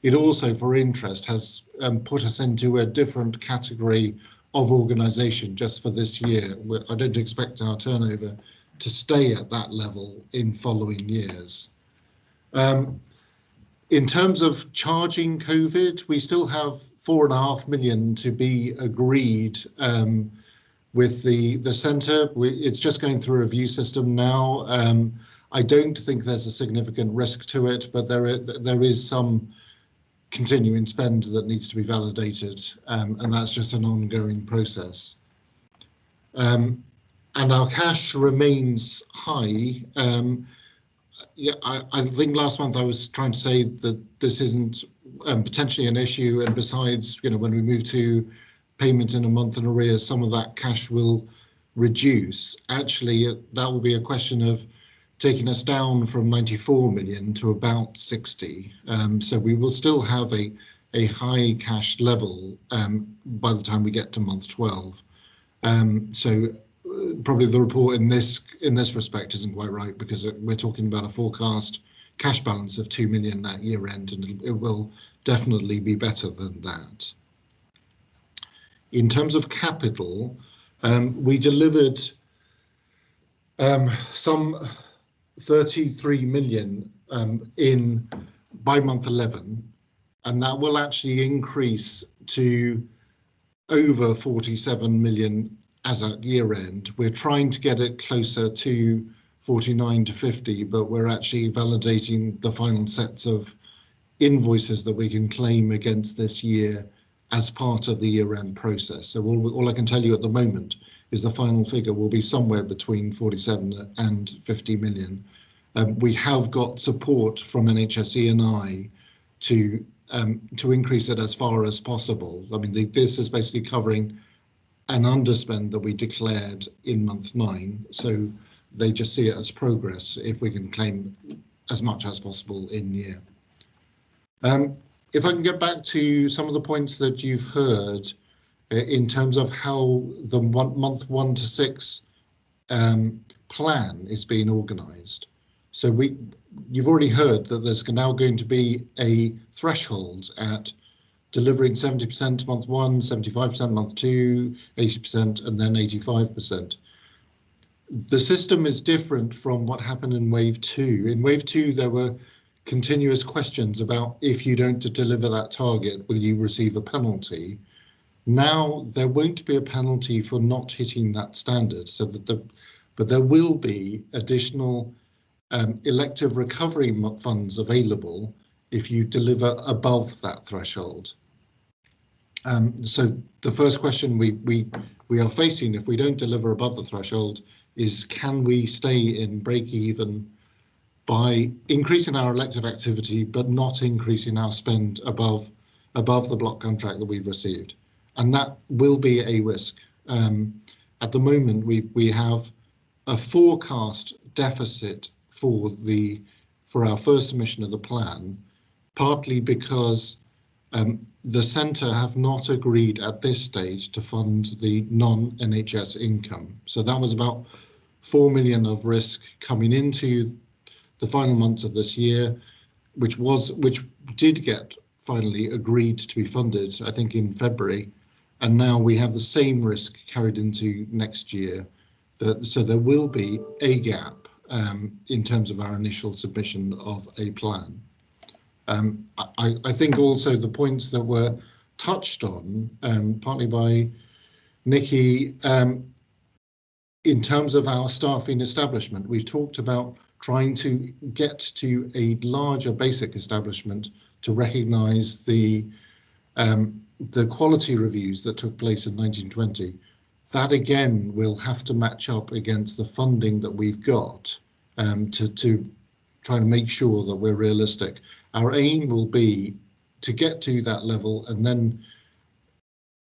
It also, for interest, has put us into a different category of organisation just for this year. I don't expect our turnover to stay at that level in following years. In terms of charging COVID, we still have 4.5 million to be agreed with the centre. It's just going through a review system now. I don't think there's a significant risk to it, but there is some continuing spend that needs to be validated, and that's just an ongoing process. And our cash remains high. Yeah, I think last month I was trying to say that this isn't potentially an issue, and besides, when we move to payment in a month in arrears, some of that cash will reduce. Actually, that will be a question of taking us down from 94 million to about 60. So we will still have a high cash level by the time we get to month 12. So probably the report in this respect isn't quite right, because we're talking about a forecast cash balance of 2 million at year end, and it will definitely be better than that. In terms of capital, we delivered some 33 million by month 11, and that will actually increase to over 47 million as at year end. We're trying to get it closer to 49 to 50, but we're actually validating the final sets of invoices that we can claim against this year as part of the year-end process. So all I can tell you at the moment is the final figure will be somewhere between 47 and 50 million. We have got support from NHS E&I to increase it as far as possible. I mean, this is basically covering an underspend that we declared in month 9. So they just see it as progress if we can claim as much as possible in year. If I can get back to some of the points that you've heard in terms of how the month 1 to 6 plan is being organised. So you've already heard that there's now going to be a threshold at delivering 70% month 1, 75% month 2, 80%, and then 85%. The system is different from what happened in wave 2. In wave 2, there were continuous questions about, if you don't deliver that target, will you receive a penalty? Now there won't be a penalty for not hitting that standard, but there will be additional elective recovery funds available if you deliver above that threshold. So the first question we are facing if we don't deliver above the threshold is, can we stay in break even by increasing our elective activity but not increasing our spend above the block contract that we've received? And that will be a risk. At the moment, we have a forecast deficit for our first submission of the plan, partly because the centre have not agreed at this stage to fund the non-NHS income. So that was about 4 million of risk coming into the final months of this year, which did get finally agreed to be funded, I think, in February. And now we have the same risk carried into next year. So there will be a gap in terms of our initial submission of a plan. I think also the points that were touched on, partly by Nikki, in terms of our staffing establishment, we've talked about trying to get to a larger basic establishment to recognise the quality reviews that took place in 1920. That again will have to match up against the funding that we've got to try to make sure that we're realistic. Our aim will be to get to that level and then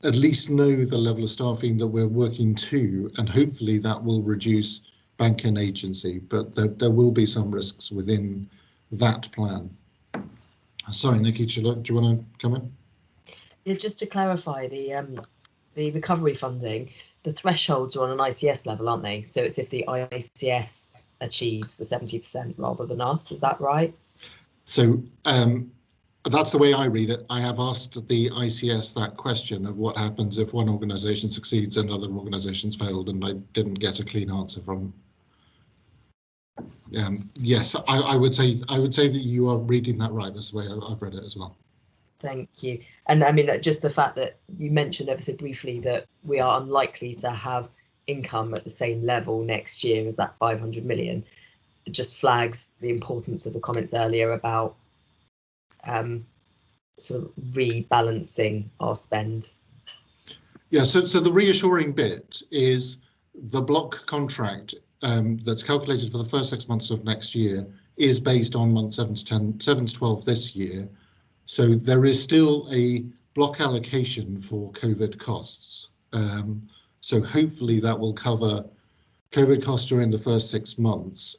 at least know the level of staffing that we're working to, and hopefully that will reduce bank and agency, but there will be some risks within that plan. Sorry, Nikki, do you want to come in? Yeah, just to clarify, the recovery funding, the thresholds are on an ICS level, aren't they? So it's if the ICS achieves the 70% rather than us, is that right? So that's the way I read it. I have asked the ICS that question of what happens if one organisation succeeds and other organisations failed, and I didn't get a clean answer from them. Yes, I would say that you are reading that right. That's the way I've read it as well. Thank you. And I mean, just the fact that you mentioned ever so briefly that we are unlikely to have income at the same level next year as that 500 million, it just flags the importance of the comments earlier about sort of rebalancing our spend. Yeah, so the reassuring bit is the block contract that's calculated for the first 6 months of next year is based on month 7 to 12 this year. So there is still a block allocation for COVID costs. So hopefully that will cover COVID costs during the first 6 months.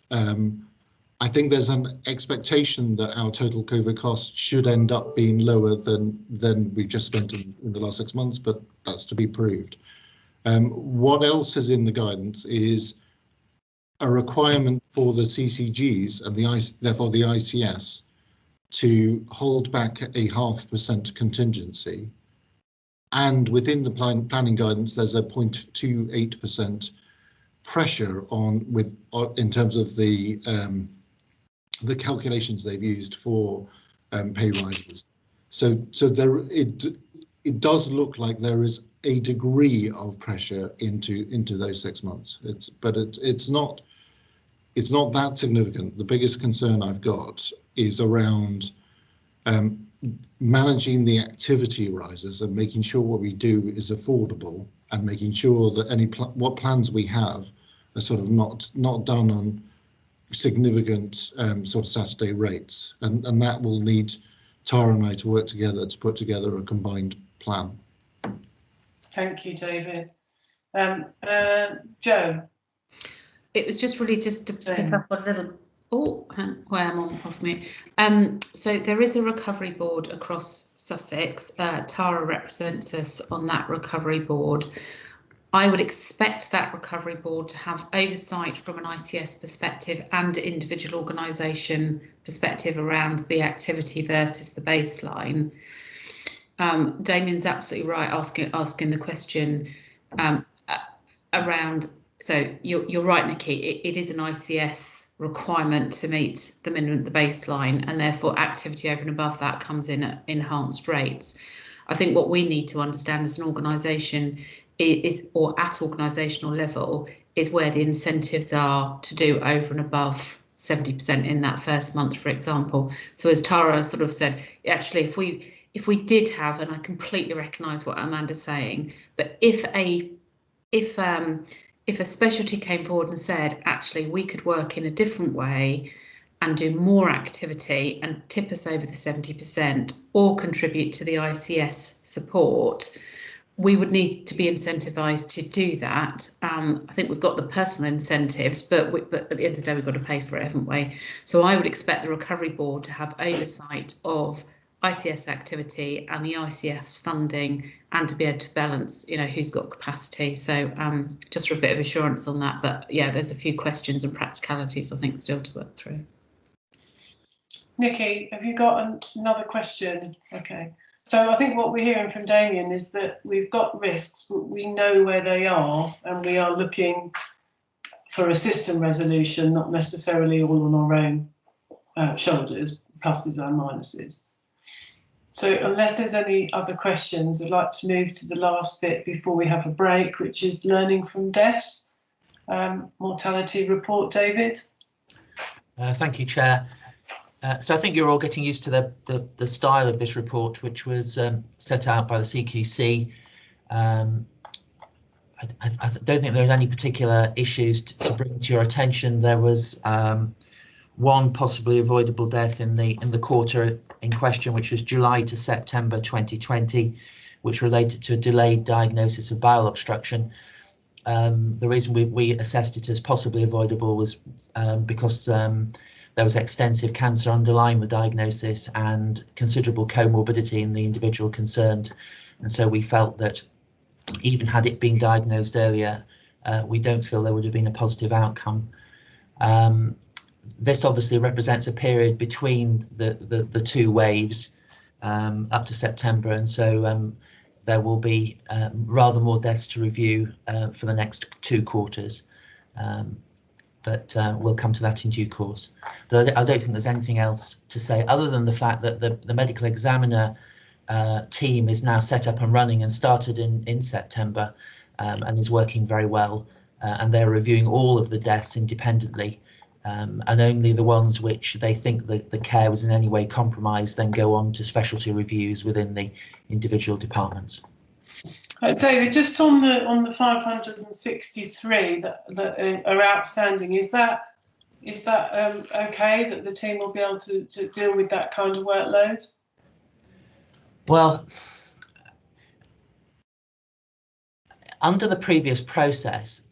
I think there's an expectation that our total COVID costs should end up being lower than we've just spent in the last 6 months, but that's to be proved. What else is in the guidance is a requirement for the CCGs and therefore the ICS to hold back a 0.5% contingency. And within the planning guidance, there's a 0.28% pressure in terms of the calculations they've used for pay rises. So there it does look like there is a degree of pressure into those 6 months. It's not that significant. The biggest concern I've got is around managing the activity rises and making sure what we do is affordable, and making sure that what plans we have are sort of not done on significant sort of Saturday rates, and that will need Tara and I to work together to put together a combined plan. Thank you, David. Jo. It was just really just to pick up on a little. Where I'm off mute. So there is a recovery board across Sussex. Tara represents us on that recovery board. I would expect that recovery board to have oversight from an ICS perspective and individual organisation perspective around the activity versus the baseline. Damien's absolutely right asking the question around. So you're right, Nikki. It is an ICS requirement to meet the baseline, and therefore activity over and above that comes in at enhanced rates. I think what we need to understand as an organisation or at organisational level is where the incentives are to do over and above 70% in that first month, for example. So as Tara sort of said, actually, if we did have, and I completely recognise what Amanda's saying, but if a specialty came forward and said, actually, we could work in a different way and do more activity and tip us over the 70% or contribute to the ICS support, we would need to be incentivised to do that. I think we've got the personal incentives, but at the end of the day, we've got to pay for it, haven't we? So I would expect the Recovery Board to have oversight of ICS activity and the ICF's funding, and to be able to balance, who's got capacity. So just for a bit of assurance on that. But yeah, there's a few questions and practicalities, I think, still to work through. Nikki, have you got another question? Okay. So I think what we're hearing from Damien is that we've got risks, but we know where they are, and we are looking for a system resolution, not necessarily all on our own shoulders, pluses and minuses. So unless there's any other questions, I'd like to move to the last bit before we have a break, which is learning from deaths. Mortality report, David. Thank you, Chair. So I think you're all getting used to the style of this report, which was set out by the CQC. I don't think there's any particular issues to bring to your attention. There was one possibly avoidable death in the quarter in question, which was July to September 2020, which related to a delayed diagnosis of bowel obstruction. The reason we assessed it as possibly avoidable was because there was extensive cancer underlying the diagnosis and considerable comorbidity in the individual concerned. And so we felt that even had it been diagnosed earlier, we don't feel there would have been a positive outcome. This obviously represents a period between the two waves up to September, and so there will be rather more deaths to review for the next 2 quarters. But we'll come to that in due course. But I don't think there's anything else to say other than the fact that the medical examiner team is now set up and running and started in September and is working very well. And they're reviewing all of the deaths independently, and only the ones which they think that the care was in any way compromised then go on to specialty reviews within the individual departments. David, just on the 563 that are outstanding, is that okay that the team will be able to deal with that kind of workload? Well, under the previous process,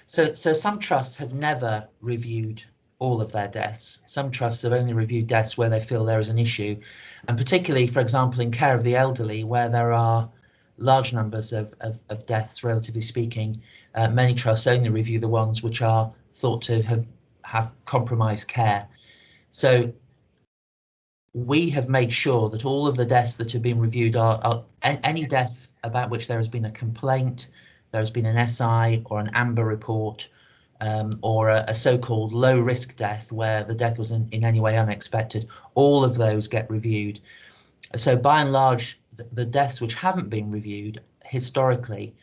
so some trusts have never reviewed all of their deaths. Some trusts have only reviewed deaths where they feel there is an issue, and particularly, for example, in care of the elderly, where there are large numbers of deaths, relatively speaking, many trusts only review the ones which are thought to have compromised care. So we have made sure that all of the deaths that have been reviewed are any death about which there has been a complaint, there has been an SI or an amber report, or a so-called low-risk death where the death was in any way unexpected. All of those get reviewed. So by and large, the deaths which haven't been reviewed historically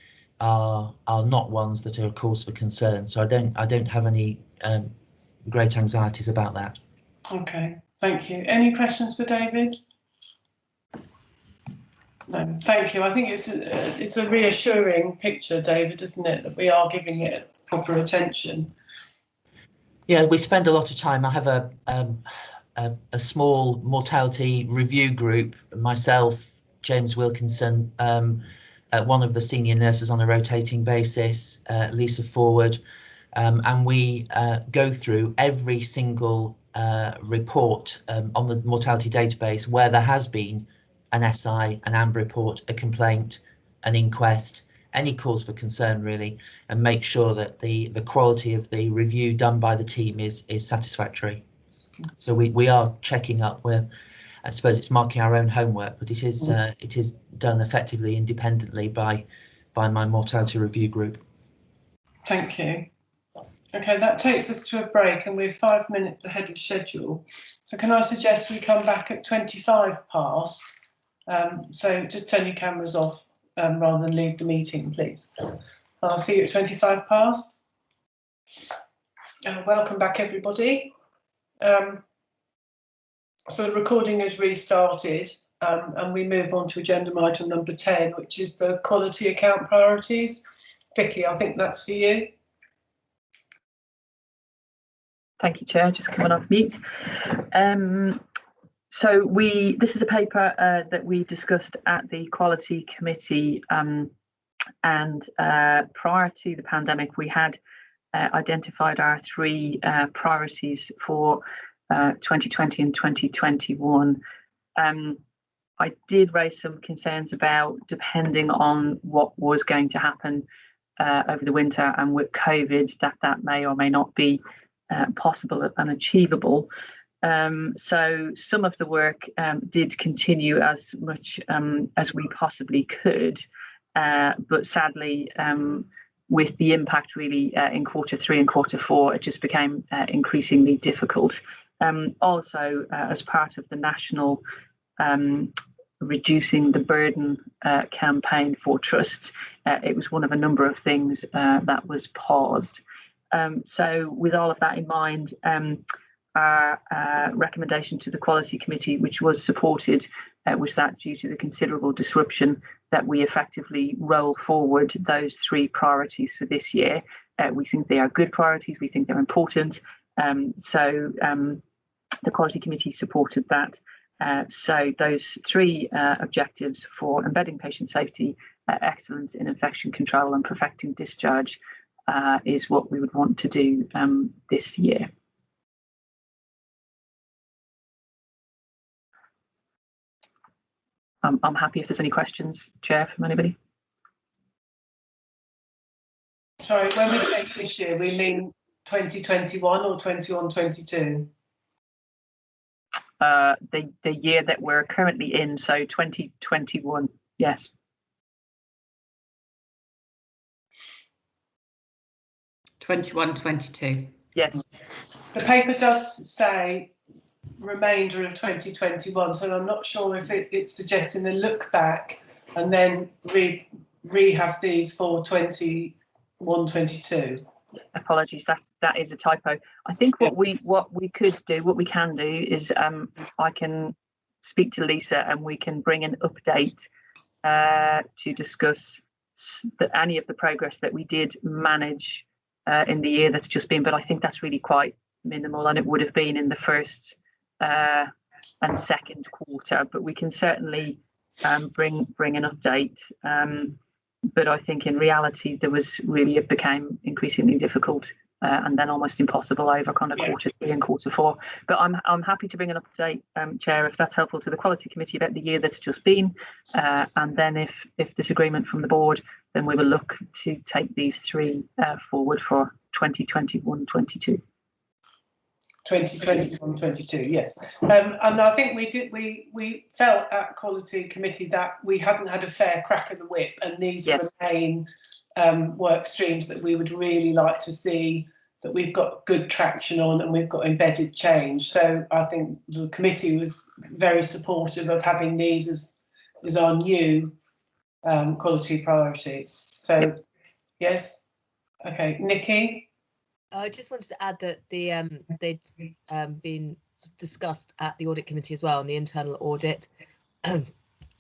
are not ones that are a cause for concern. So I don't have any great anxieties about that. Okay, thank you. Any questions for David? No, thank you. I think it's a reassuring picture, David, isn't it, that we are giving it proper attention. Yeah, we spend a lot of time. I have a small mortality review group, myself, James Wilkinson, one of the senior nurses on a rotating basis, Lisa Forward, and we go through every single report on the mortality database where there has been an SI, an amber report, a complaint, an inquest, any cause for concern really, and make sure that the quality of the review done by the team is satisfactory. So we are checking up. I suppose it's marking our own homework, but it is done effectively independently by my mortality review group. Thank you. Okay, that takes us to a break, and we're 5 minutes ahead of schedule. So can I suggest we come back at 25 past? So just turn your cameras off rather than leave the meeting, please. I'll see you at 25 past. Welcome back, everybody. So the recording is restarted, and we move on to agenda item number 10, which is the quality account priorities. Vicky, I think that's for you. Thank you, Chair. Just coming off mute. So this is a paper that we discussed at the Quality Committee, and prior to the pandemic, we had identified our three priorities for 2020 and 2021. I did raise some concerns about, depending on what was going to happen over the winter and with COVID, that may or may not be possible and achievable. So some of the work did continue as much as we possibly could, but sadly, with the impact really in Q3 and Q4, it just became increasingly difficult. Also, as part of the national Reducing the Burden campaign for trusts, it was one of a number of things that was paused. So with all of that in mind, our recommendation to the Quality Committee, which was supported, was that due to the considerable disruption, that we effectively roll forward those three priorities for this year. We think they are good priorities, we think they're important. So the Quality Committee supported that. So those three objectives for embedding patient safety, excellence in infection control and perfecting discharge is what we would want to do this year. I'm happy if there's any questions, Chair, from anybody. Sorry, when we say this year, we mean 2021 or 21-22? The year that we're currently in, so 2021, yes. 21-22. Yes. The paper does say remainder of 2021, so I'm not sure if it's suggesting a look back and then rehab these for 21-22. Apologies, that is a typo. I think what we can do is I can speak to Lisa and we can bring an update to discuss any of the progress that we did manage in the year that's just been, but I think that's really quite minimal, and it would have been in the first and second quarter, but we can certainly bring an update. But I think in reality, it became increasingly difficult and then almost impossible over kind of Q3 and Q4. But I'm happy to bring an update, Chair, if that's helpful to the Quality Committee about the year that's just been. And then if there's agreement from the board, then we will look to take these three forward for 2021-22. 2021-22, yes. And I think we felt at Quality Committee that we hadn't had a fair crack of the whip, and these remain work streams that we would really like to see that we've got good traction on and we've got embedded change. So I think the committee was very supportive of having these as our new quality priorities. So yes, okay, Nikki. I just wanted to add that they'd been discussed at the audit committee as well, and the internal audit.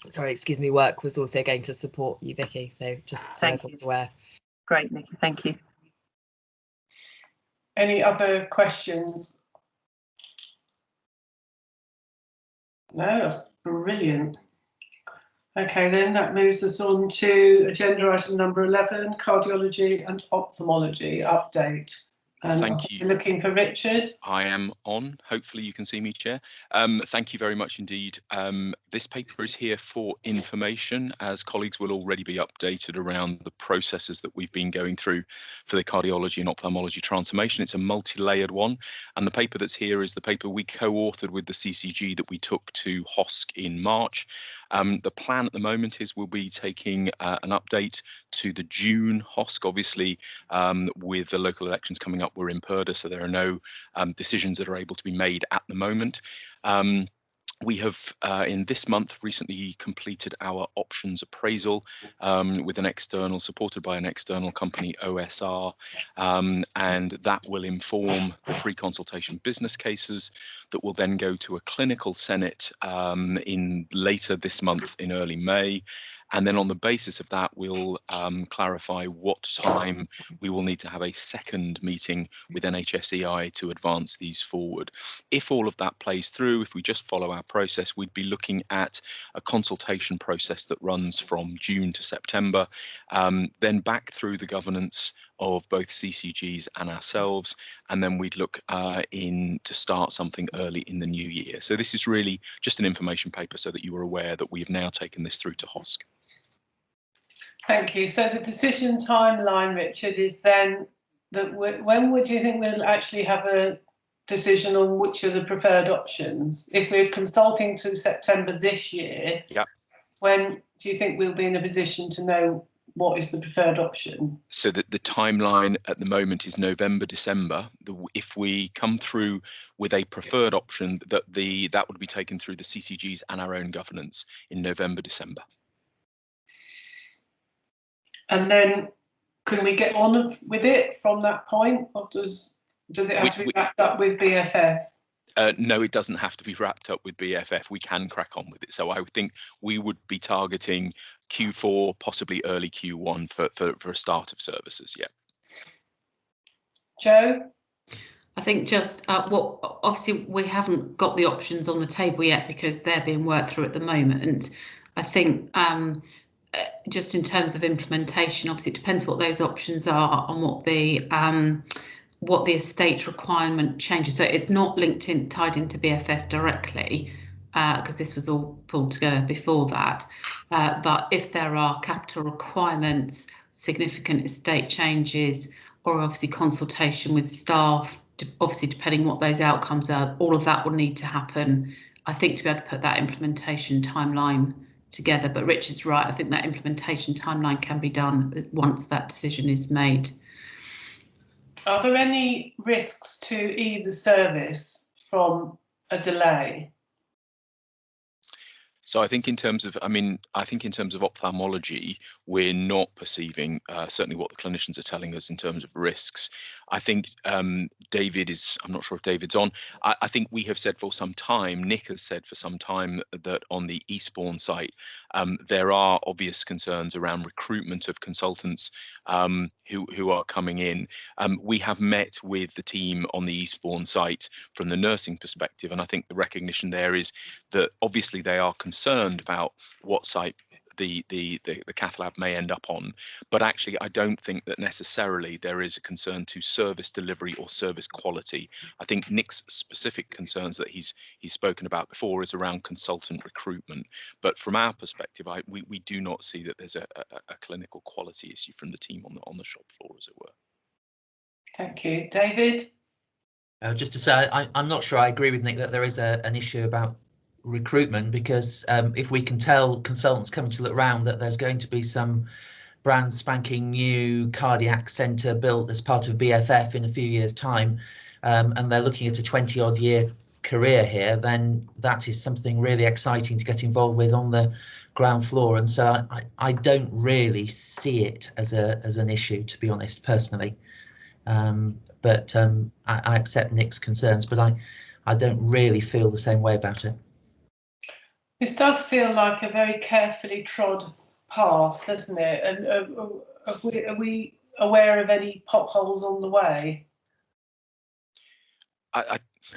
Sorry, excuse me. Work was also going to support you, Vicky. So just so everyone's aware. Great, Nikki. Thank you. Any other questions? No, that's brilliant. Okay, then that moves us on to agenda item number 11, cardiology and ophthalmology update. Thank you. Looking for Richard. I am on. Hopefully you can see me, Chair. Thank you very much indeed. This paper is here for information, as colleagues will already be updated around the processes that we've been going through for the cardiology and ophthalmology transformation. It's a multi-layered one, and the paper that's here is the paper we co-authored with the CCG that we took to HOSC in March. The plan at the moment is we'll be taking an update to the June HOSC, obviously, with the local elections coming up. We're in Purda, so there are no decisions that are able to be made at the moment. We have, in this month, recently completed our options appraisal with an external, supported by an external company, OSR, and that will inform the pre-consultation business cases that will then go to a clinical senate in later this month, in early May. And then on the basis of that, we'll clarify what time we will need to have a second meeting with NHSEI to advance these forward. If all of that plays through, if we just follow our process, we'd be looking at a consultation process that runs from June to September, then back through the governance of both CCGs and ourselves, and then we'd look to start something early in the new year. So this is really just an information paper so that you are aware that we've now taken this through to HOSC. Thank you. So the decision timeline, Richard, is then that when would you think we'll actually have a decision on which are the preferred options? If we're consulting to September this year, yeah, when do you think we'll be in a position to know what is the preferred option? So that the timeline at the moment is November, December. If we come through with a preferred option, that would be taken through the CCGs and our own governance in November, December. And then can we get on with it from that point, or does it have to be wrapped up with BFF? No, it doesn't have to be wrapped up with BFF. We can crack on with it. So I would think we would be targeting Q4, possibly early Q1 for a start of services. Yeah. Joe? I think just obviously we haven't got the options on the table yet because they're being worked through at the moment. I think just in terms of implementation, obviously it depends what those options are and what the estate requirement changes. So it's not tied into BFF directly, because this was all pulled together before that. But if there are capital requirements, significant estate changes, or obviously consultation with staff, obviously depending what those outcomes are, all of that will need to happen, I think, to be able to put that implementation timeline together. But Richard's right, I think that implementation timeline can be done once that decision is made. Are there any risks to either service from a delay? So I think in terms of, ophthalmology, we're not perceiving certainly what the clinicians are telling us in terms of risks. I think David is, I'm not sure if David's on. I think we have said for some time, Nick has said for some time, that on the Eastbourne site, there are obvious concerns around recruitment of consultants who are coming in. We have met with the team on the Eastbourne site from the nursing perspective, and I think the recognition there is that obviously they are concerned about what site the cath lab may end up on, but actually I don't think that necessarily there is a concern to service delivery or service quality. I think Nick's specific concerns that he's spoken about before is around consultant recruitment, but from our perspective, we do not see that there's a clinical quality issue from the team on the shop floor, as it were. Thank you. David? Just to say, I'm not sure I agree with Nick that there is an issue about recruitment, because if we can tell consultants coming to look around that there's going to be some brand spanking new cardiac centre built as part of BFF in a few years' time, and they're looking at a 20-odd year career here, then that is something really exciting to get involved with on the ground floor. And so I don't really see it as an issue, to be honest, personally. But I accept Nick's concerns, but I don't really feel the same way about it. This does feel like a very carefully trod path, doesn't it? And are we aware of any potholes on the way?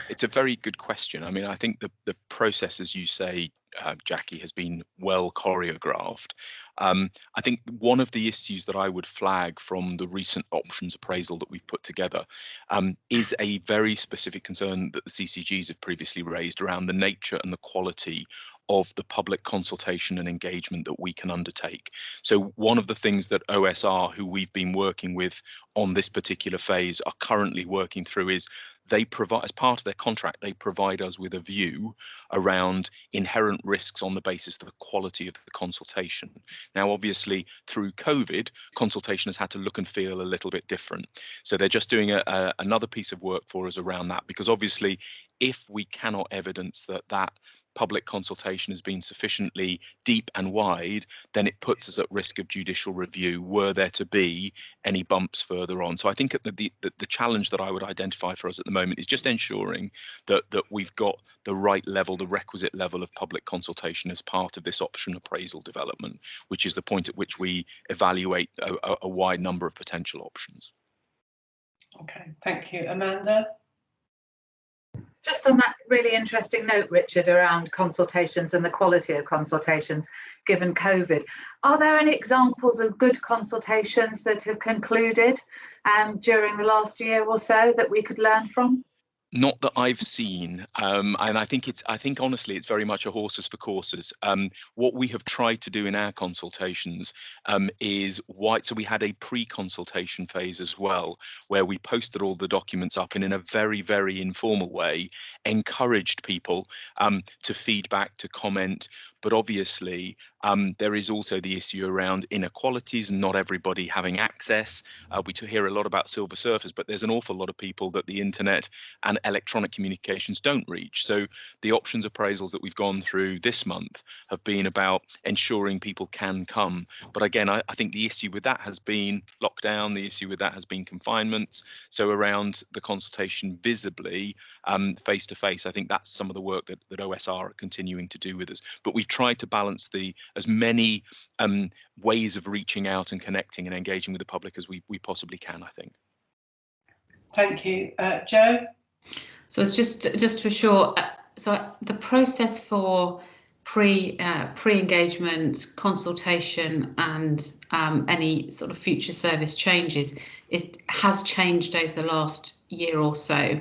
It's a very good question. I mean, I think the process, as you say, Jackie, has been well choreographed. I think one of the issues that I would flag from the recent options appraisal that we've put together is a very specific concern that the CCGs have previously raised around the nature and the quality of the public consultation and engagement that we can undertake. So one of the things that OSR, who we've been working with on this particular phase, are currently working through is they provide, as part of their contract, they provide us with a view around inherent risks on the basis of the quality of the consultation. Now, obviously, through COVID, consultation has had to look and feel a little bit different. So they're just doing another piece of work for us around that, because obviously, if we cannot evidence that public consultation has been sufficiently deep and wide, then it puts us at risk of judicial review were there to be any bumps further on. So I think the challenge that I would identify for us at the moment is just ensuring that we've got the right level, the requisite level of public consultation as part of this option appraisal development, which is the point at which we evaluate a wide number of potential options. Okay, thank you. Amanda? Just on that really interesting note, Richard, around consultations and the quality of consultations given COVID, are there any examples of good consultations that have concluded during the last year or so that we could learn from? Not that I've seen, and I think honestly it's very much a horses for courses. What we have tried to do in our consultations is so we had a pre-consultation phase as well, where we posted all the documents up and in a very, very informal way encouraged people to feedback, to comment. But obviously there is also the issue around inequalities and not everybody having access. We hear a lot about silver surfers, but there's an awful lot of people that the internet and electronic communications don't reach. So the options appraisals that we've gone through this month have been about ensuring people can come. But again, I think the issue with that has been lockdown, the issue with that has been confinements. So around the consultation visibly, face to face, I think that's some of the work that OSR are continuing to do with us. But we've tried to balance as many ways of reaching out and connecting and engaging with the public as we possibly can, I think. Thank you. Jo? So it's just for sure. So the process for pre-engagement, consultation, and any sort of future service changes has changed over the last year or so,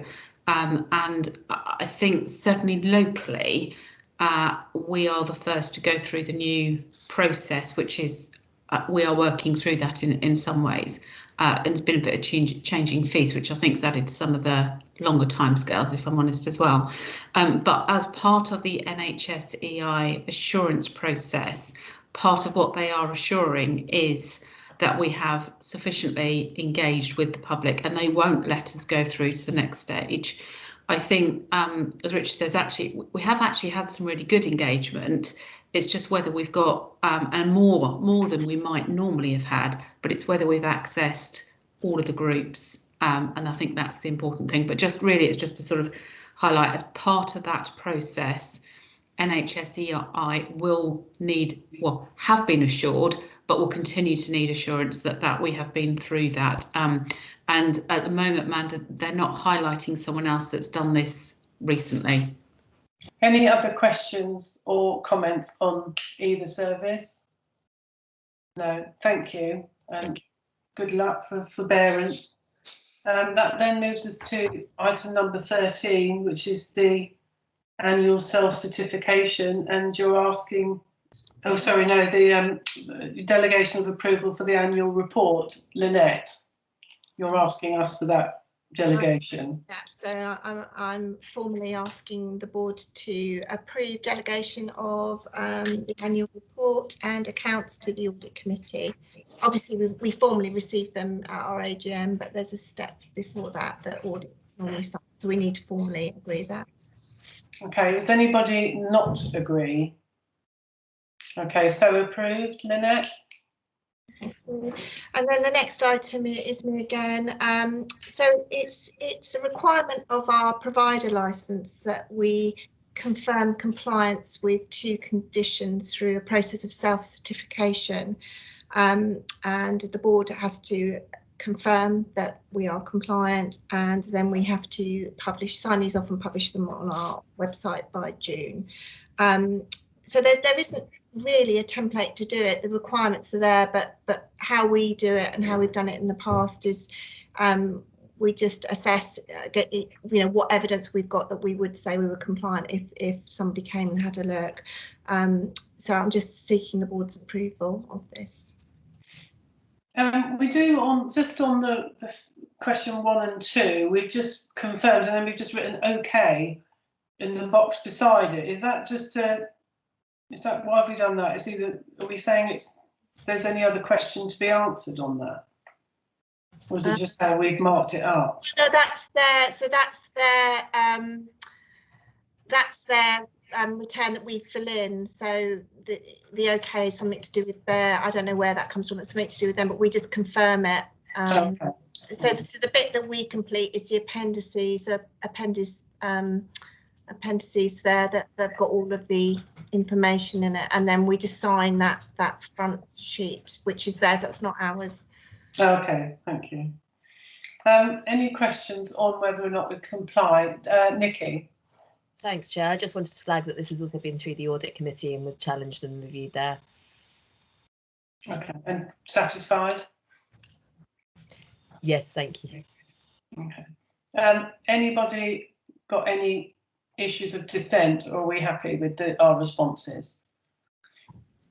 and I think certainly locally we are the first to go through the new process, which is we are working through that in some ways. And it's been a bit of changing fees, which I think has added to some of the longer timescales, if I'm honest as well. But as part of the NHS EI assurance process, part of what they are assuring is that we have sufficiently engaged with the public and they won't let us go through to the next stage. I think, as Richard says, actually, we have actually had some really good engagement. It's just whether we've got and more than we might normally have had, but it's whether we've accessed all of the groups. And I think that's the important thing. But just really, it's just to sort of highlight as part of that process, NHS EI will need, well, have been assured, but will continue to need assurance that we have been through that. And at the moment, Amanda, they're not highlighting someone else that's done this recently. Any other questions or comments on either service? No, thank you. Thank you. Good luck for forbearance. That then moves us to item number 13, which is the annual self-certification, and you're asking, oh sorry, no, the delegation of approval for the annual report. Lynette, you're asking us for that delegation. Yeah, so I'm formally asking the board to approve delegation of the annual report and accounts to the audit committee. Obviously, we formally received them at our AGM, but there's a step before that audit normally signs, so we need to formally agree that. Okay, does anybody not agree? Okay, so approved, Lynette. And then the next item is me again. So it's a requirement of our provider licence that we confirm compliance with 2 conditions through a process of self-certification, and the board has to confirm that we are compliant, and then we have to sign these off and publish them on our website by June. So there isn't really a template to do it. The requirements are there, but how we do it and how we've done it in the past is we just assess, what evidence we've got that we would say we were compliant if somebody came and had a look. So I'm just seeking the board's approval of this. We do on the question 1 and 2, we've just confirmed, and then we've just written OK in the box beside it. Is that just why have we done that? Are we saying there's any other question to be answered on that? Or is it just how we've marked it up? No, that's their return that we fill in. So the OK is something to do with their, I don't know where that comes from, it's something to do with them, but we just confirm it. Okay. So the bit that we complete is the appendices there that they've got all of the information in it, and then we just sign that front sheet, which is theirs, that's not ours. Okay, thank you. Any questions on whether or not we comply? Nikki? Thanks, Chair. I just wanted to flag that this has also been through the audit committee and was challenged and reviewed there. Okay, and satisfied? Yes, thank you. Okay. Anybody got any issues of dissent, or are we happy with our responses?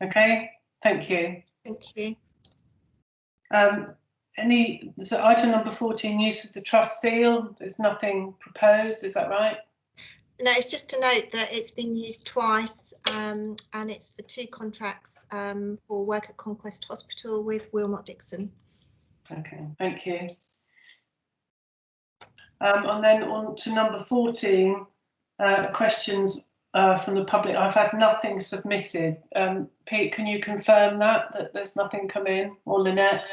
Okay, thank you. Thank you. So item number 14, use of the trust seal. There's nothing proposed, is that right? No, it's just to note that it's been used twice, and it's for 2 contracts for work at Conquest Hospital with Wilmot Dixon. Okay, thank you. And then on to number 14, questions from the public. I've had nothing submitted. Pete, can you confirm that there's nothing come in, or Lynette?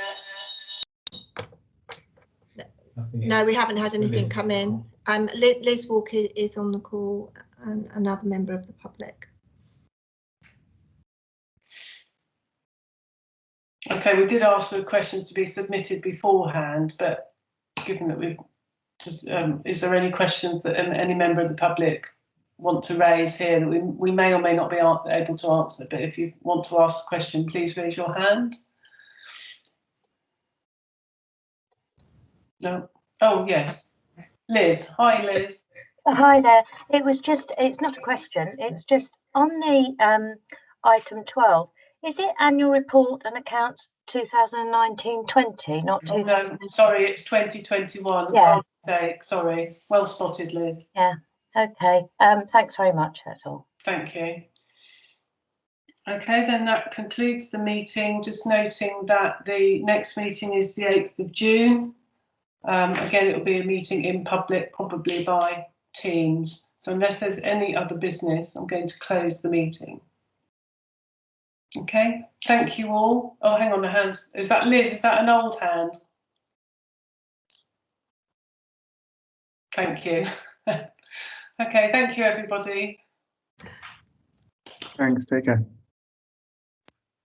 No, we haven't had anything come in. Liz Walker is on the call, and another member of the public. Okay, we did ask for questions to be submitted beforehand, but given that we've just, is there any questions that any member of the public want to raise here that we may or may not be able to answer? But if you want to ask a question, please raise your hand. No. Oh, yes. Liz. Hi, Liz. Hi there. It's not a question. It's just on the item 12. Is it annual report and accounts 2019-20, not 2020? No, sorry, it's 2021. Yeah. Oh, mistake. Sorry. Well spotted, Liz. Yeah. Okay. Thanks very much. That's all. Thank you. Okay, then that concludes the meeting. Just noting that the next meeting is the 8th of June. Again, it will be a meeting in public, probably by Teams. So unless there's any other business, I'm going to close the meeting. Okay, thank you all. Oh, hang on, the hands. Is that Liz? Is that an old hand? Thank you. Okay, thank you, everybody. Thanks, take care.